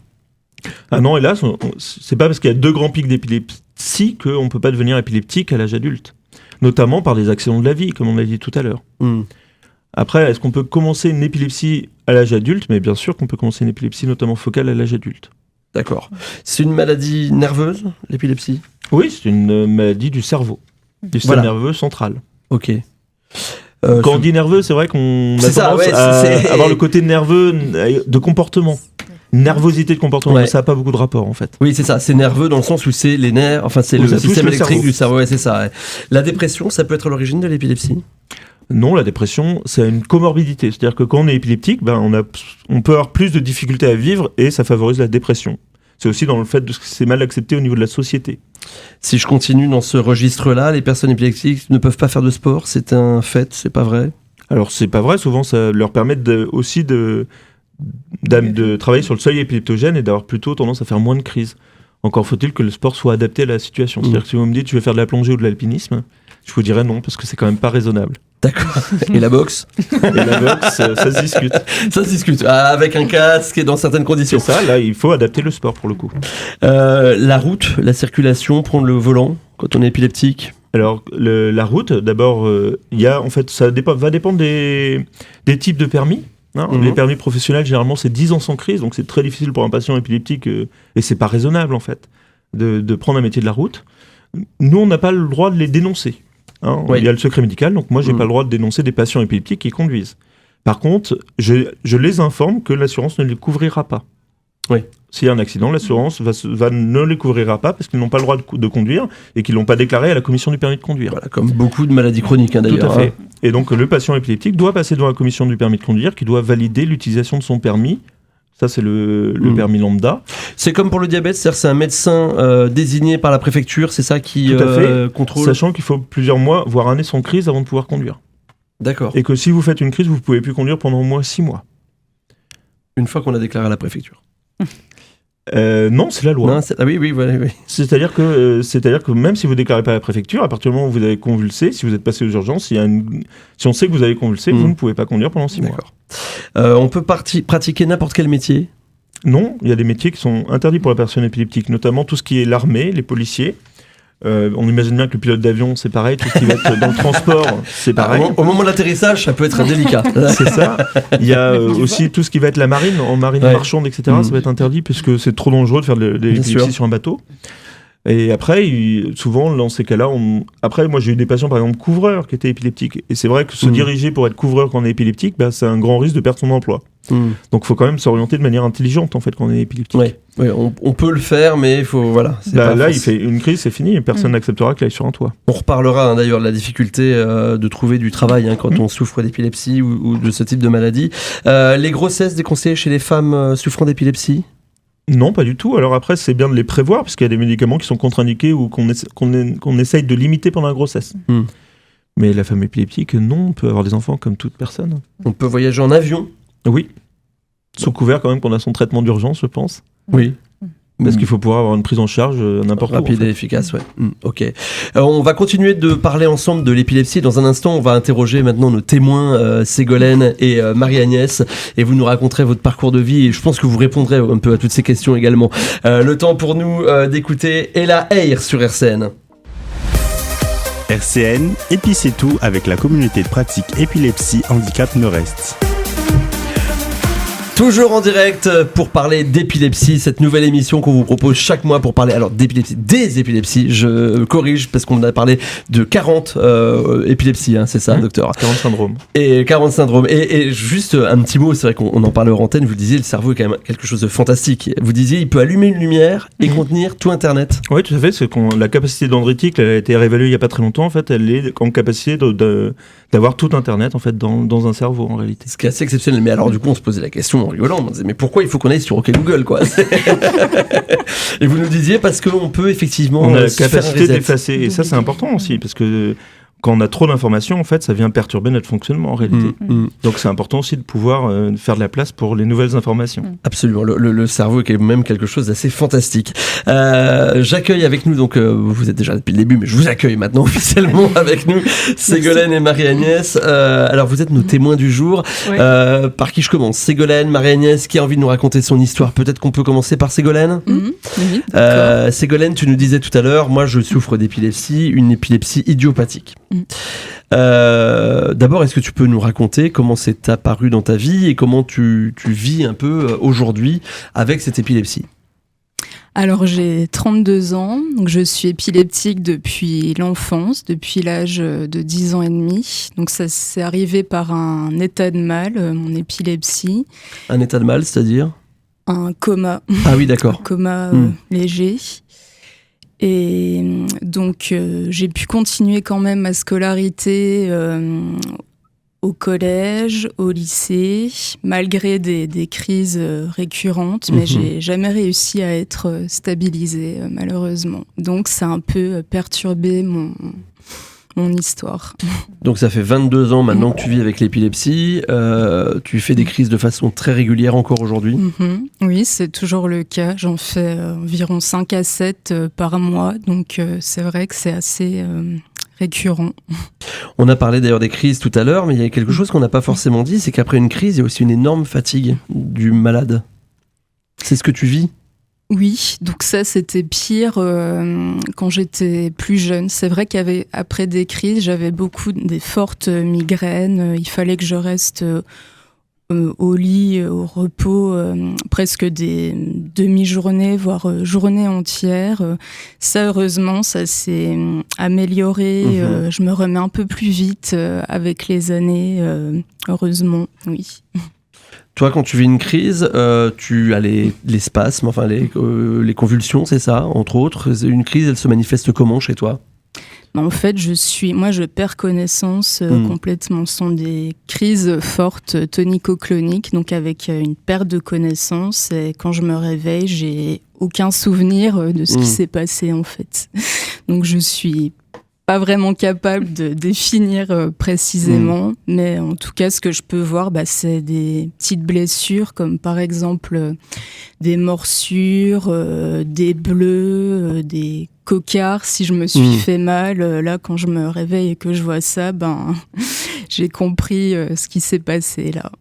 Ah non, hélas, c'est pas parce qu'il y a 2 grands pics d'épilepsie qu'on ne peut pas devenir épileptique à l'âge adulte. Notamment par des accidents de la vie, comme on l'a dit tout à l'heure. Après, est-ce qu'on peut commencer une épilepsie à l'âge adulte ? Mais bien sûr qu'on peut commencer une épilepsie, notamment focale, à l'âge adulte. D'accord. C'est une maladie nerveuse, l'épilepsie ? Oui, c'est une maladie du cerveau, du système nerveux central. Ok. Quand on dit nerveux, c'est vrai qu'on a tendance à avoir le côté nerveux de comportement. Nervosité de comportement, mais ça n'a pas beaucoup de rapport en fait. Oui, c'est ça, c'est nerveux dans le sens où c'est les nerfs, enfin c'est le système électrique du cerveau, c'est ça. Ouais. La dépression, ça peut être à l'origine de l'épilepsie ? Non, la dépression, c'est une comorbidité. C'est-à-dire que quand on est épileptique, on peut avoir plus de difficultés à vivre et ça favorise la dépression. C'est aussi dans le fait que c'est mal accepté au niveau de la société. Si je continue dans ce registre-là, les personnes épileptiques ne peuvent pas faire de sport, c'est un fait, c'est pas vrai ? Alors c'est pas vrai, souvent ça leur permet aussi de travailler sur le seuil épileptogène et d'avoir plutôt tendance à faire moins de crises. Encore faut-il que le sport soit adapté à la situation. C'est-à-dire que si vous me dites tu veux faire de la plongée ou de l'alpinisme, je vous dirais non, parce que c'est quand même pas raisonnable. D'accord. Et la boxe ? Et la boxe, ça se discute. Ça se discute, avec un casque et dans certaines conditions. C'est ça, là il faut adapter le sport pour le coup. La route, la circulation, prendre le volant quand on est épileptique ? Alors la route, d'abord, ça va dépendre des types de permis. Les permis professionnels, généralement, c'est 10 ans sans crise, donc c'est très difficile pour un patient épileptique, et c'est pas raisonnable, en fait, de prendre un métier de la route. Nous, on n'a pas le droit de les dénoncer. Il y a le secret médical, donc moi, j'ai pas le droit de dénoncer des patients épileptiques qui conduisent. Par contre, je les informe que l'assurance ne les couvrira pas. Oui. S'il y a un accident, l'assurance ne les couvrira pas parce qu'ils n'ont pas le droit de conduire et qu'ils ne l'ont pas déclaré à la commission du permis de conduire. Voilà, comme beaucoup de maladies chroniques d'ailleurs. Tout à fait. Et donc le patient épileptique doit passer devant la commission du permis de conduire qui doit valider l'utilisation de son permis. Ça, c'est le permis lambda. C'est comme pour le diabète, c'est-à-dire c'est un médecin désigné par la préfecture, c'est ça qui contrôle. Sachant qu'il faut plusieurs mois, voire années sans crise avant de pouvoir conduire. D'accord. Et que si vous faites une crise, vous ne pouvez plus conduire pendant au moins 6 mois. Une fois qu'on a déclaré à la préfecture. Non, c'est la loi. Non, oui. C'est-à-dire que même si vous ne déclarez pas à la préfecture, à partir du moment où vous avez convulsé, si vous êtes passé aux urgences, si on sait que vous avez convulsé, vous ne pouvez pas conduire pendant 6 mois. D'accord. On peut pratiquer n'importe quel métier ? Non, il y a des métiers qui sont interdits pour la personne épileptique, notamment tout ce qui est l'armée, les policiers. On imagine bien que le pilote d'avion, c'est pareil, tout ce qui va être dans le transport, c'est pareil. Au moment de l'atterrissage, ça peut être délicat. C'est ça. Il y a aussi tout ce qui va être la marine, en marine marchande, etc. Ça va être interdit puisque c'est trop dangereux de faire de l'épilepsie sur un bateau. Et après, souvent, dans ces cas-là, après, moi j'ai eu des patients, par exemple, couvreurs qui étaient épileptiques. Et c'est vrai que se diriger pour être couvreur quand on est épileptique, c'est un grand risque de perdre son emploi. Donc il faut quand même s'orienter de manière intelligente en fait quand on est épileptique. Oui, on peut le faire, mais il faut là, il fait une crise, c'est fini, personne n'acceptera qu'il aille sur un toit. On reparlera d'ailleurs de la difficulté de trouver du travail quand on souffre d'épilepsie ou de ce type de maladie. Les grossesses déconseillées chez les femmes souffrant d'épilepsie ? Non, pas du tout. Alors après, c'est bien de les prévoir parce qu'il y a des médicaments qui sont contre-indiqués ou qu'on essaye de limiter pendant la grossesse. Mais la femme épileptique, non, on peut avoir des enfants comme toute personne. On peut voyager en avion ? Oui. Sous couvert quand même qu'on a son traitement d'urgence, je pense. Oui. Parce qu'il faut pouvoir avoir une prise en charge n'importe où. Rapide et efficace, ouais. Ok. On va continuer de parler ensemble de l'épilepsie. Dans un instant, on va interroger maintenant nos témoins, Ségolène et Marie-Agnès. Et vous nous raconterez votre parcours de vie. Et je pense que vous répondrez un peu à toutes ces questions également. Le temps pour nous d'écouter Ella Eyre sur RCN. RCN, et puis c'est tout avec la communauté de pratique épilepsie handicap Nord-Est. Toujours en direct pour parler d'épilepsie, cette nouvelle émission qu'on vous propose chaque mois pour parler d'épilepsie, des épilepsies. Je corrige parce qu'on a parlé de 40 épilepsies, c'est ça, docteur ? 40 syndromes. Et 40 syndromes. Et juste un petit mot, c'est vrai qu'on en parle hors antenne, vous le disiez, le cerveau est quand même quelque chose de fantastique. Vous disiez, il peut allumer une lumière et contenir tout Internet. Oui, tout à fait. C'est la capacité dendritique, elle a été réévaluée il n'y a pas très longtemps. En fait, elle est en capacité d'avoir tout Internet en fait, dans un cerveau en réalité. Ce qui est assez exceptionnel. Mais alors du coup, on se posait la question en rigolant, on disait mais pourquoi il faut qu'on aille sur OK Google quoi. Et vous nous disiez parce qu'on peut effectivement on a la capacité d'effacer et ça c'est important aussi parce que quand on a trop d'informations, en fait, ça vient perturber notre fonctionnement en réalité. Donc c'est important aussi de pouvoir faire de la place pour les nouvelles informations. Absolument, le cerveau est quand même quelque chose d'assez fantastique. J'accueille avec nous, donc vous êtes déjà depuis le début, mais je vous accueille maintenant officiellement avec nous, Ségolène et Marie-Agnès. Alors vous êtes nos témoins du jour. Ouais. Par qui je commence ? Ségolène, Marie-Agnès, qui a envie de nous raconter son histoire ? Peut-être qu'on peut commencer par Ségolène. Oui, Ségolène, tu nous disais tout à l'heure, moi je souffre d'épilepsie, une épilepsie idiopathique. D'abord, est-ce que tu peux nous raconter comment c'est apparu dans ta vie et comment tu vis un peu aujourd'hui avec cette épilepsie ? Alors j'ai 32 ans, donc je suis épileptique depuis l'enfance, depuis l'âge de 10 ans et demi. Donc ça s'est arrivé par un état de mal, mon épilepsie. Un état de mal, c'est-à-dire ? Un coma. Ah oui, d'accord. Un coma léger. Et donc j'ai pu continuer quand même ma scolarité au collège, au lycée, malgré des crises récurrentes, mais j'ai jamais réussi à être stabilisée malheureusement. Donc ça a un peu perturbé mon histoire. Donc ça fait 22 ans maintenant que tu vis avec l'épilepsie, tu fais des crises de façon très régulière encore aujourd'hui ? Oui, c'est toujours le cas, j'en fais environ 5 à 7 par mois, donc c'est vrai que c'est assez récurrent. On a parlé d'ailleurs des crises tout à l'heure, mais il y a quelque chose qu'on n'a pas forcément dit, c'est qu'après une crise, il y a aussi une énorme fatigue du malade. C'est ce que tu vis ? Oui, donc ça c'était pire quand j'étais plus jeune. C'est vrai qu'après des crises, j'avais des fortes migraines. Il fallait que je reste au lit, au repos, presque des demi-journées, voire journées entières. Ça, heureusement, ça s'est amélioré. Je me remets un peu plus vite avec les années, heureusement, oui. Toi, quand tu vis une crise, tu as les spasmes, enfin les convulsions, c'est ça, entre autres. Une crise, elle se manifeste comment chez toi ? En fait, je perds connaissance complètement. Ce sont des crises fortes, tonico-cloniques, donc avec une perte de connaissance. Et quand je me réveille, j'ai aucun souvenir de ce qui s'est passé, en fait. Donc, je suis pas vraiment capable de définir précisément, mais en tout cas, ce que je peux voir, c'est des petites blessures, comme par exemple des morsures, des bleus, des cocards. Si je me suis fait mal, là, quand je me réveille et que je vois ça, j'ai compris ce qui s'est passé là.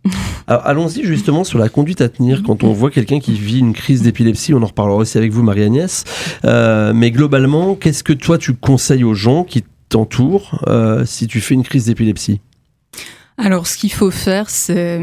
Alors, allons-y justement sur la conduite à tenir quand on voit quelqu'un qui vit une crise d'épilepsie. On en reparlera aussi avec vous, Marie-Agnès. Mais globalement, qu'est-ce que toi tu conseilles aux gens qui t'entourent si tu fais une crise d'épilepsie ? Alors, ce qu'il faut faire, c'est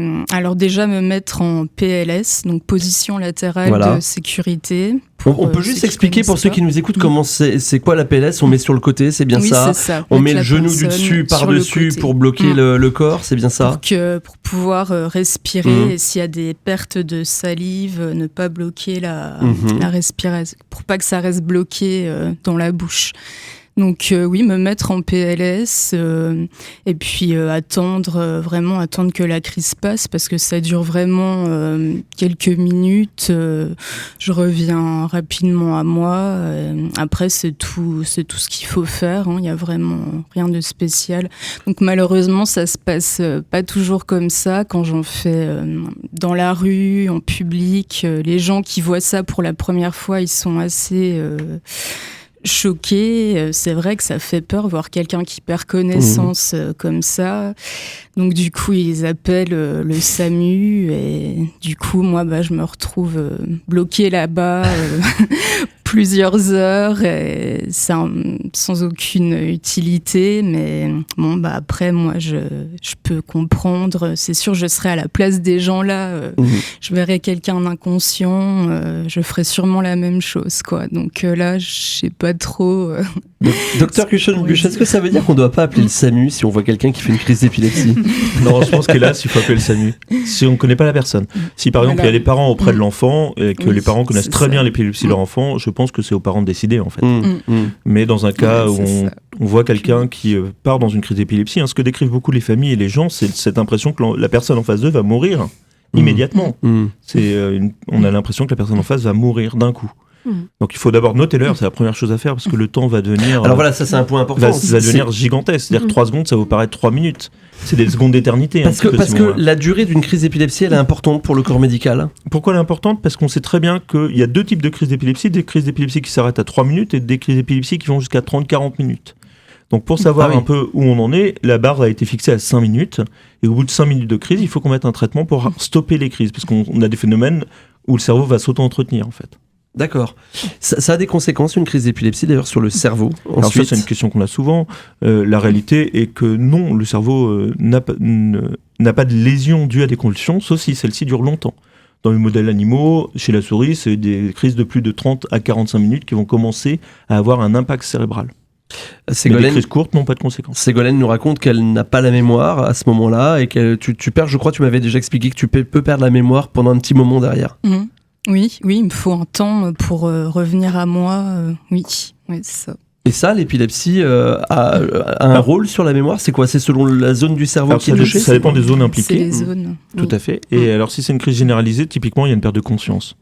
déjà me mettre en PLS, donc position latérale de sécurité. On peut juste expliquer pour ceux qui nous écoutent comment c'est quoi la PLS. On met sur le côté, c'est bien ça. C'est ça. On met le genou du dessus par-dessus pour bloquer le corps, c'est bien ça. Pour pouvoir respirer, et s'il y a des pertes de salive, ne pas bloquer la respiration, pour pas que ça reste bloqué dans la bouche. Donc me mettre en PLS et puis attendre que la crise passe, parce que ça dure vraiment quelques minutes. Je reviens rapidement à moi. Après c'est tout ce qu'il faut faire. Il y a vraiment rien de spécial. Donc malheureusement ça se passe pas toujours comme ça. Quand j'en fais dans la rue, en public, les gens qui voient ça pour la première fois, ils sont assez choqués. C'est vrai que ça fait peur voir quelqu'un qui perd connaissance comme ça. Donc du coup ils appellent le SAMU et du coup moi je me retrouve bloquée là-bas plusieurs heures et sans aucune utilité, mais après moi je peux comprendre. C'est sûr, je serais à la place des gens là, je verrais quelqu'un d'inconscient, je ferais sûrement la même chose quoi. Donc là je sais pas trop. Docteur Cuchon-Buche, est-ce que ça veut dire qu'on ne doit pas appeler le SAMU si on voit quelqu'un qui fait une crise d'épilepsie ? Non, je pense qu'hélas, il faut appeler le SAMU. Si on ne connaît pas la personne. Si par exemple il y a les parents auprès de l'enfant et que les parents connaissent très bien l'épilepsie de leur enfant, je pense que c'est aux parents de décider en fait. Mais dans un cas où on voit quelqu'un qui part dans une crise d'épilepsie, ce que décrivent beaucoup les familles et les gens, c'est cette impression que la personne en face d'eux va mourir immédiatement. On a l'impression que la personne en face va mourir d'un coup. Donc il faut d'abord noter l'heure, c'est la première chose à faire, parce que le temps va devenir... Alors voilà, ça c'est un point important. Va devenir gigantesque, c'est-à-dire 3 secondes, ça va vous paraître 3 minutes. C'est des secondes d'éternité. Parce que la durée d'une crise d'épilepsie, elle est importante pour le corps médical. Pourquoi elle est importante ? Parce qu'on sait très bien qu'il y a 2 types de crises d'épilepsie, des crises d'épilepsie qui s'arrêtent à 3 minutes et des crises d'épilepsie qui vont jusqu'à 30-40 minutes. Donc pour savoir un peu où on en est, la barre a été fixée à 5 minutes, et au bout de 5 minutes de crise, il faut qu'on mette un traitement pour stopper les crises, parce qu'on a des phénomènes où le cerveau va s'auto-entretenir en fait. D'accord. Ça a des conséquences, une crise d'épilepsie, d'ailleurs, sur le cerveau. Alors ça, c'est une question qu'on a souvent. La réalité est que non, le cerveau n'a pas de lésion due à des convulsions, sauf si celles-ci durent longtemps. Dans les modèles animaux, chez la souris, c'est des crises de plus de 30 à 45 minutes qui vont commencer à avoir un impact cérébral. Mais les crises courtes n'ont pas de conséquences. Ségolène nous raconte qu'elle n'a pas la mémoire à ce moment-là et que tu perds, je crois, tu m'avais déjà expliqué que tu peux perdre la mémar pendant un petit moment derrière. Oui, il me faut un temps pour revenir à moi. Oui, c'est ça. Et ça, l'épilepsie a un rôle sur la mémoire ? C'est quoi ? C'est selon la zone du cerveau qui est touchée ? Ça dépend des zones impliquées. C'est les zones. Tout à fait. Et alors, si c'est une crise généralisée, typiquement, il y a une perte de conscience.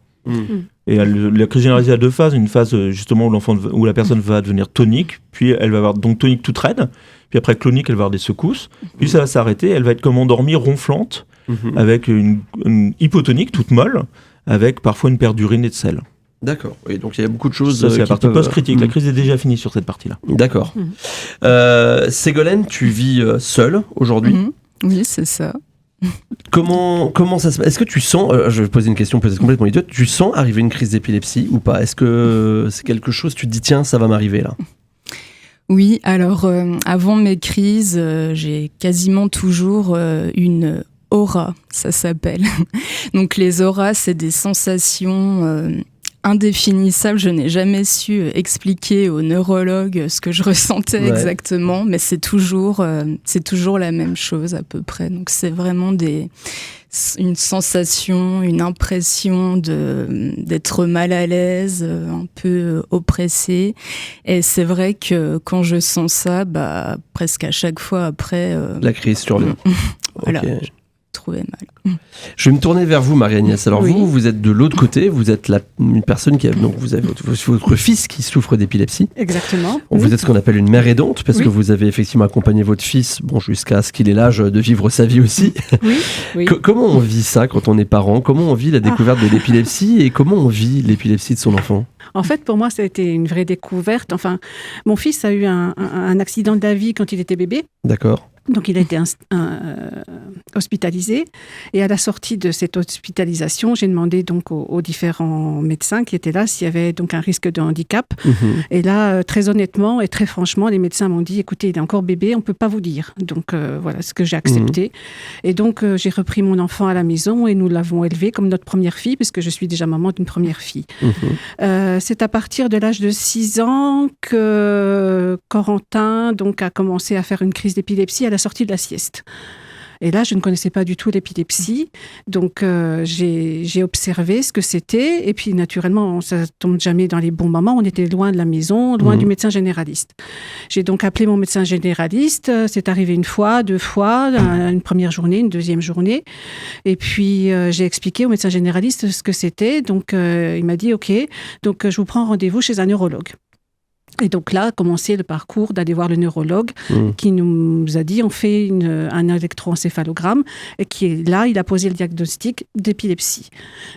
Et la crise généralisée a 2 phases. Une phase justement où la personne va devenir tonique, puis elle va avoir donc tonique toute raide, puis après clonique, elle va avoir des secousses, puis ça va s'arrêter, elle va être comme endormie, ronflante, avec une hypotonique toute molle, avec parfois une perte d'urine et de sel. D'accord, oui, donc il y a beaucoup de choses. Ça, c'est la partie post-critique. La crise est déjà finie sur cette partie-là. D'accord. Ségolène, tu vis seule aujourd'hui ? Oui, c'est ça. Comment ça se passe ? Est-ce que tu sens, je vais poser une question peut-être complètement idiote, tu sens arriver une crise d'épilepsie ou pas ? Est-ce que c'est quelque chose, tu te dis tiens, ça va m'arriver là ? Oui, alors avant mes crises, j'ai quasiment toujours une aura, ça s'appelle. Donc les auras, c'est des sensations indéfinissable. Je n'ai jamais su expliquer aux neurologues ce que je ressentais exactement, mais c'est toujours la même chose à peu près. Donc c'est vraiment une sensation, une impression d'être mal à l'aise, un peu oppressée. Et c'est vrai que quand je sens ça, presque à chaque fois après... La crise survient. Voilà. Okay. Trouvé mal. Je vais me tourner vers vous, Marie-Agnès. Alors vous êtes de l'autre côté, vous êtes une personne donc vous avez votre fils qui souffre d'épilepsie. Exactement. Vous êtes ce qu'on appelle une mère aidante, parce que vous avez effectivement accompagné votre fils, jusqu'à ce qu'il ait l'âge de vivre sa vie aussi. Oui. Comment on vit ça quand on est parent? Comment on vit la découverte de l'épilepsie et comment on vit l'épilepsie de son enfant? En fait, pour moi, ça a été une vraie découverte. Enfin, mon fils a eu un accident de la vie quand il était bébé. D'accord. Donc, il a été hospitalisé. Et à la sortie de cette hospitalisation, j'ai demandé donc aux différents médecins qui étaient là s'il y avait donc un risque de handicap. Et là, très honnêtement et très franchement, les médecins m'ont dit, écoutez, il est encore bébé, on ne peut pas vous dire. Donc, voilà ce que j'ai accepté. Et donc, j'ai repris mon enfant à la maison et nous l'avons élevé comme notre première fille, puisque je suis déjà maman d'une première fille. C'est à partir de l'âge de 6 ans que Corentin donc, a commencé à faire une crise d'épilepsie à la sortie de la sieste. Et là, je ne connaissais pas du tout l'épilepsie. Donc, j'ai observé ce que c'était. Et puis, naturellement, ça ne tombe jamais dans les bons moments. On était loin de la maison, loin du médecin généraliste. J'ai donc appelé mon médecin généraliste. C'est arrivé 1 fois, 2 fois, une première journée, une deuxième journée. Et puis, j'ai expliqué au médecin généraliste ce que c'était. Donc, il m'a dit, OK, donc je vous prends rendez-vous chez un neurologue. Et donc là a commencé le parcours d'aller voir le neurologue qui nous a dit on fait un électroencéphalogramme et qui est là, il a posé le diagnostic d'épilepsie.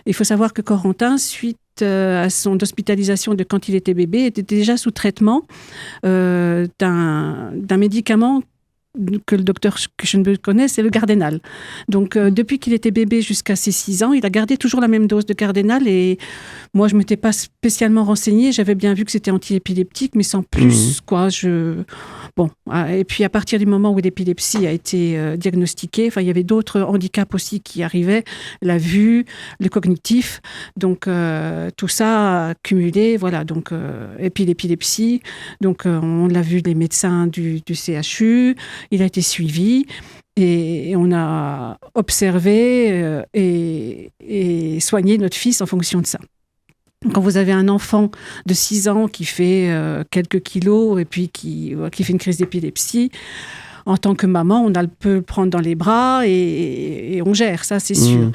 Il faut savoir que Corentin, suite à son hospitalisation de quand il était bébé, était déjà sous traitement d'un médicament que le docteur Kuchenbusch connaît, c'est le Gardénal. Donc, depuis qu'il était bébé jusqu'à ses 6 ans, il a gardé toujours la même dose de Gardénal et moi, je ne m'étais pas spécialement renseignée. J'avais bien vu que c'était anti-épileptique, mais sans plus, quoi. Bon. Et puis, à partir du moment où l'épilepsie a été diagnostiquée, il y avait d'autres handicaps aussi qui arrivaient, la vue, le cognitif. Donc, tout ça cumulé, voilà. Donc, et puis l'épilepsie. Donc, on l'a vu, les médecins du CHU. Il a été suivi et on a observé et soigné notre fils en fonction de ça. Quand vous avez un enfant de 6 ans qui fait quelques kilos et puis qui fait une crise d'épilepsie, en tant que maman, on peut le prendre dans les bras et on gère, ça c'est sûr.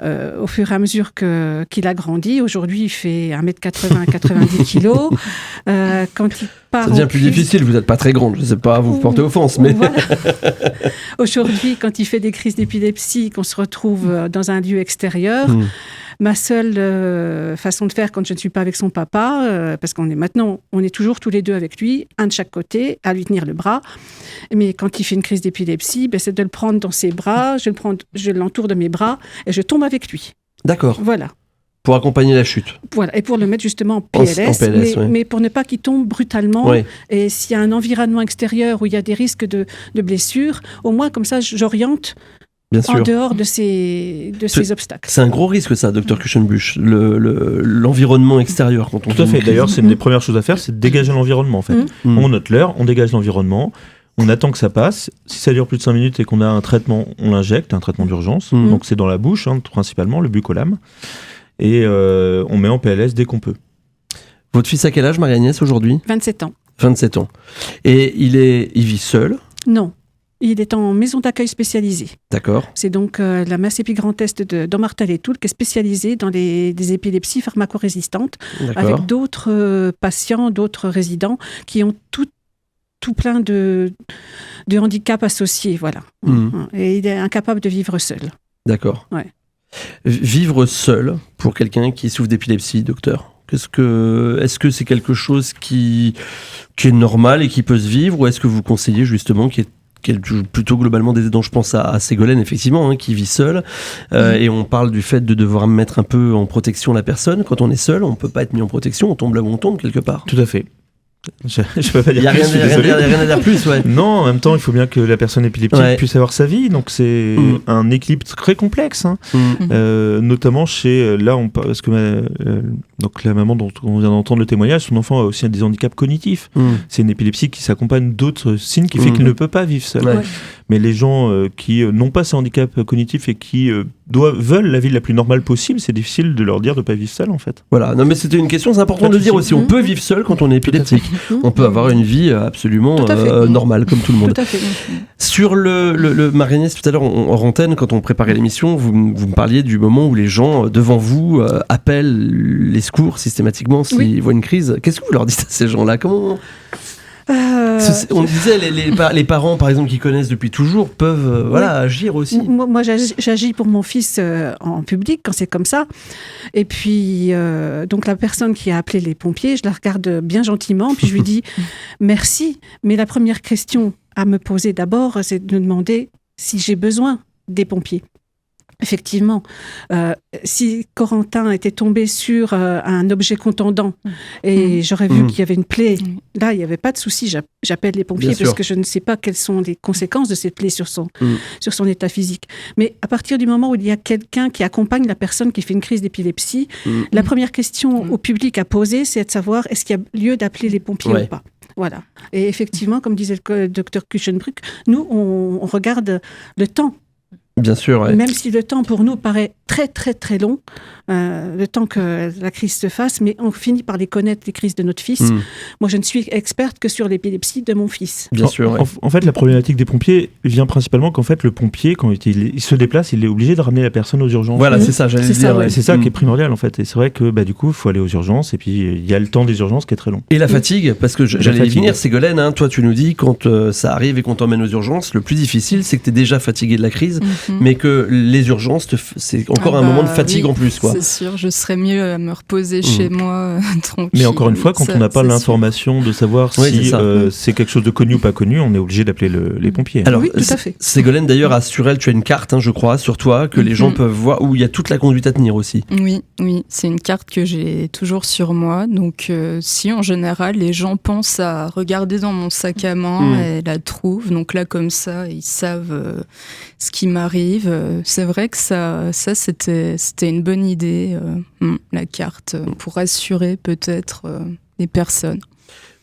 Au fur et à mesure qu'il a grandi, aujourd'hui il fait 1m80, 90 kilos. Quand il part ça devient plus difficile, vous n'êtes pas très grande, je ne sais pas, vous portez offense, mais... Voilà. Aujourd'hui, quand il fait des crises d'épilepsie, qu'on se retrouve dans un lieu extérieur, ma seule façon de faire quand je ne suis pas avec son papa, parce qu'on est toujours tous les deux avec lui, un de chaque côté, à lui tenir le bras. Mais quand il fait une crise d'épilepsie, c'est de le prendre dans ses bras, je l'entoure de mes bras et je tombe avec lui. D'accord. Voilà. Pour accompagner la chute. Voilà, et pour le mettre justement en PLS, mais pour ne pas qu'il tombe brutalement. Oui. Et s'il y a un environnement extérieur où il y a des risques de blessures, au moins comme ça, j'oriente en dehors de ces obstacles. C'est un gros risque ça, Dr Kuchenbusch, l'environnement extérieur. Quand on Tout à fait, d'ailleurs c'est une des premières choses à faire, c'est de dégager l'environnement en fait. On note l'heure, on dégage l'environnement, on attend que ça passe. Si ça dure plus de 5 minutes et qu'on a un traitement, on l'injecte, un traitement d'urgence. Donc c'est dans la bouche, principalement, le buccolame. Et on met en PLS dès qu'on peut. Votre fils a quel âge, Marie-Agnès, aujourd'hui ? 27 ans. 27 ans. Et il vit seul ? Non. Il est en maison d'accueil spécialisée. D'accord. C'est donc la Macépi Grand Est d'Ammartal-et-Toul qui est spécialisée dans des épilepsies pharmacorésistantes, avec d'autres patients, d'autres résidents qui ont tout plein de handicaps associés, voilà. Et il est incapable de vivre seul. D'accord. Ouais. Vivre seul pour quelqu'un qui souffre d'épilepsie, docteur, est-ce que c'est quelque chose qui est normal et qui peut se vivre, ou est-ce que vous conseillez justement qui est plutôt globalement des aidants? Je pense à Ségolène, effectivement, qui vit seule. Et on parle du fait de devoir mettre un peu en protection la personne. Quand on est seul, on ne peut pas être mis en protection. On tombe là où on tombe, quelque part. Tout à fait. Je peux pas dire Il n'y a plus, je suis désolé. rien à dire plus, ouais. Non, en même temps, il faut bien que la personne épileptique puisse avoir sa vie. Donc, c'est un équilibre très complexe. Hein. Notamment chez. Là, parce que donc la maman dont on vient d'entendre le témoignage, son enfant a aussi des handicaps cognitifs. C'est une épilepsie qui s'accompagne d'autres signes qui fait qu'il ne peut pas vivre seul. Ouais. Mais les gens qui n'ont pas ces handicaps cognitifs et qui veulent la vie la plus normale possible, c'est difficile de leur dire de ne pas vivre seul, en fait. Voilà. Non, mais c'était une question, c'est important de le dire aussi. On peut vivre seul quand on est épileptique. On peut avoir une vie absolument normale, comme tout le monde. Tout à fait. Sur le Marie-Agnès, tout à l'heure, en antenne, quand on préparait l'émission, vous me parliez du moment où les gens, devant vous, appellent les secours systématiquement s'ils voient une crise. Qu'est-ce que vous leur dites à ces gens-là ? Comment... On disait les parents par exemple qui connaissent depuis toujours peuvent agir aussi. Moi j'agis pour mon fils en public quand c'est comme ça, et puis donc la personne qui a appelé les pompiers, je la regarde bien gentiment puis je lui dis merci, mais la première question à me poser d'abord c'est de me demander si j'ai besoin des pompiers. Effectivement, si Corentin était tombé sur un objet contondant et j'aurais vu qu'il y avait une plaie, là, il n'y avait pas de souci. J'appelle les pompiers parce que je ne sais pas quelles sont les conséquences de cette plaie sur son état physique. Mais à partir du moment où il y a quelqu'un qui accompagne la personne qui fait une crise d'épilepsie, la première question au public à poser, c'est de savoir est-ce qu'il y a lieu d'appeler les pompiers ou pas. Voilà. Et effectivement, comme disait le docteur Kuchenbruck, nous, on regarde le temps. Bien sûr. Même si le temps pour nous paraît très très très long, le temps que la crise se fasse, mais on finit par les connaître, les crises de notre fils. Moi, je ne suis experte que sur l'épilepsie de mon fils. Bien sûr. En fait, la problématique des pompiers vient principalement qu'en fait, le pompier, quand il se déplace, il est obligé de ramener la personne aux urgences. Voilà, c'est ça, j'allais dire. C'est ça qui est primordial en fait. Et c'est vrai que du coup, il faut aller aux urgences et puis il y a le temps des urgences qui est très long. Et la fatigue, parce que j'allais y venir, Ségolène, hein, toi tu nous dis quand ça arrive et qu'on t'emmène aux urgences, le plus difficile c'est que tu es déjà fatigué de la crise, mais que les urgences, c'est encore un moment de fatigue en plus. Quoi. C'est sûr, je serais mieux à me reposer chez moi, tranquille. Mais encore une fois, quand on n'a pas l'information de savoir si c'est quelque chose de connu ou pas connu, on est obligé d'appeler les pompiers. Alors, oui, tout à fait. Ségolène, d'ailleurs, sur elle, tu as une carte, je crois, sur toi, que les gens peuvent voir, où il y a toute la conduite à tenir aussi. Oui, c'est une carte que j'ai toujours sur moi. Donc, si en général, les gens pensent à regarder dans mon sac à main et la trouvent, donc là, comme ça, ils savent ce qui m'arrive. C'est vrai que ça c'était une bonne idée, la carte, pour rassurer peut-être les personnes.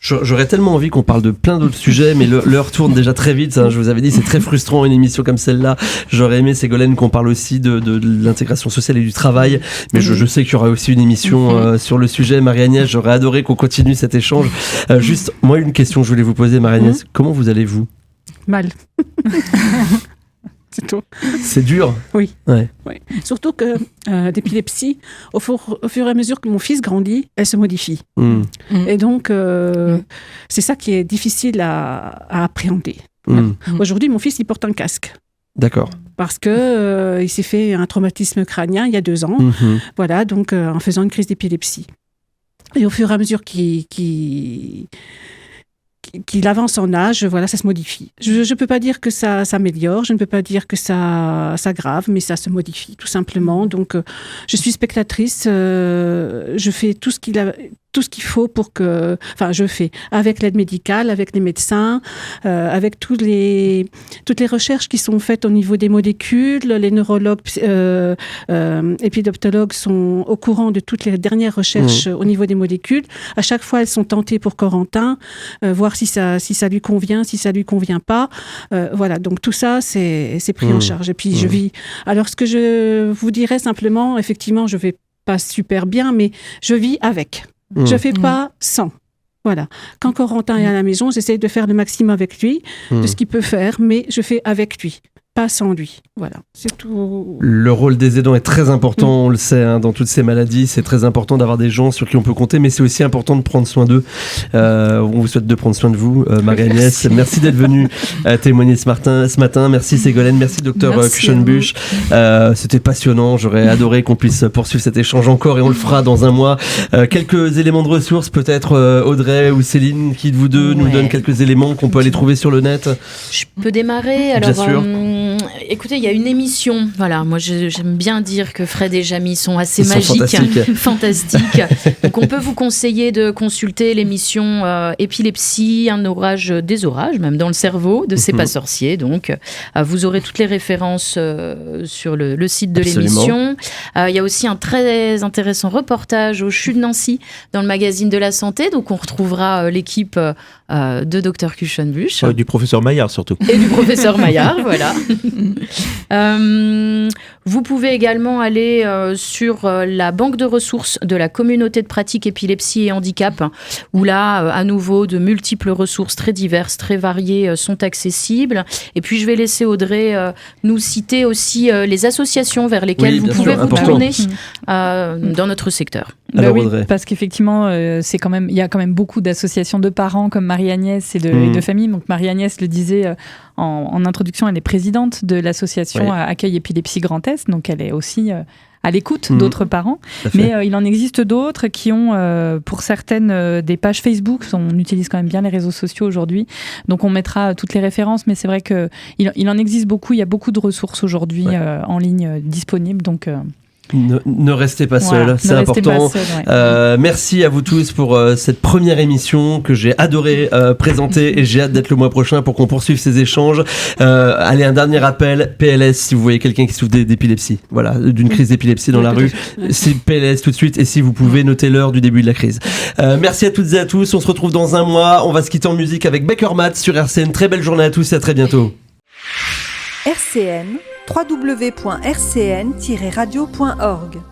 J'aurais tellement envie qu'on parle de plein d'autres sujets, mais l'heure tourne déjà très vite. Je vous avais dit, c'est très frustrant une émission comme celle-là. J'aurais aimé, Ségolène, qu'on parle aussi de l'intégration sociale et du travail, mais je sais qu'il y aura aussi une émission sur le sujet. Marie-Agnès, j'aurais adoré qu'on continue cet échange. Juste, moi, une question que je voulais vous poser, Marie-Agnès. Comment vous allez-vous ? Mal. C'est tout. C'est dur. Oui. Ouais. Surtout que l'épilepsie, au fur et à mesure que mon fils grandit, elle se modifie. Et donc, c'est ça qui est difficile à appréhender. Aujourd'hui, mon fils, il porte un casque. D'accord. Parce que il s'est fait un traumatisme crânien il y a 2 ans. Voilà, donc en faisant une crise d'épilepsie. Et au fur et à mesure qu'il avance en âge, voilà, ça se modifie. Je ne peux pas dire que ça s'améliore, je ne peux pas dire que ça s'aggrave, mais ça se modifie, tout simplement. Donc, je suis spectatrice, je fais tout ce qu'il faut pour que... Enfin, je fais avec l'aide médicale, avec les médecins, avec toutes les recherches qui sont faites au niveau des molécules. Les neurologues, épidoptologues sont au courant de toutes les dernières recherches au niveau des molécules. À chaque fois, elles sont tentées pour Corentin, voir si ça lui convient, si ça lui convient pas. Voilà, donc tout ça, c'est pris en charge. Et puis, je vis... Alors, ce que je vous dirais simplement, effectivement, je vais pas super bien, mais je vis avec. Je fais pas sans. Voilà. Quand Corentin est à la maison, j'essaie de faire le maximum avec lui, de ce qu'il peut faire, mais je fais avec lui, pas sans lui. Voilà, c'est tout. Le rôle des aidants est très important, on le sait, dans toutes ces maladies, c'est très important d'avoir des gens sur qui on peut compter, mais c'est aussi important de prendre soin d'eux. On vous souhaite de prendre soin de vous, Marie-Agnès. Merci d'être venue témoigner ce matin. Merci Ségolène, merci Dr Kuchenbruck. C'était passionnant, j'aurais adoré qu'on puisse poursuivre cet échange encore et on le fera dans un mois. Quelques éléments de ressources, peut-être Audrey ou Céline, qui de vous deux nous donne quelques éléments qu'on peut aller trouver sur le net. Je peux démarrer. Alors, bien sûr. écoutez, il y a une émission. Voilà, moi j'aime bien dire que Fred et Jamie sont assez magiques, fantastiques. Donc on peut vous conseiller de consulter l'émission Épilepsie, un orage, des orages, même dans le cerveau, de C'est pas sorcier. Donc vous aurez toutes les références sur le site de l'émission. Il y a aussi un très intéressant reportage au CHU de Nancy dans le magazine de la santé. Donc on retrouvera l'équipe de Dr Kuchenbusch. Du professeur Maillard surtout. Et du professeur Maillard, voilà. Vous pouvez également aller sur la banque de ressources de la communauté de pratique épilepsie et handicap, où là, à nouveau, de multiples ressources très diverses, très variées sont accessibles. Et puis, je vais laisser Audrey nous citer aussi les associations vers lesquelles vous pouvez vous tourner dans notre secteur. Alors, oui, parce qu'effectivement, il y a quand même beaucoup d'associations de parents comme Marie-Agnès et de familles. Donc Marie-Agnès le disait en introduction, elle est présidente de l'association Accueil Épilepsie Grand Est, donc elle est aussi à l'écoute d'autres parents. Mais il en existe d'autres qui ont, pour certaines, des pages Facebook. On utilise quand même bien les réseaux sociaux aujourd'hui. Donc on mettra toutes les références, mais c'est vrai qu'il en existe beaucoup. Il y a beaucoup de ressources aujourd'hui en ligne disponibles. Donc... Ne restez pas seul, c'est important. Merci à vous tous pour cette première émission que j'ai adoré présenter et j'ai hâte d'être le mois prochain pour qu'on poursuive ces échanges. Allez, un dernier appel, PLS si vous voyez quelqu'un qui souffre d'épilepsie, voilà, d'une crise d'épilepsie dans la rue, c'est PLS tout de suite, et si vous pouvez noter l'heure du début de la crise. Merci à toutes et à tous, on se retrouve dans un mois, on va se quitter en musique avec Baker Matt sur RCN. Très belle journée à tous et à très bientôt. RCN, www.rcn-radio.org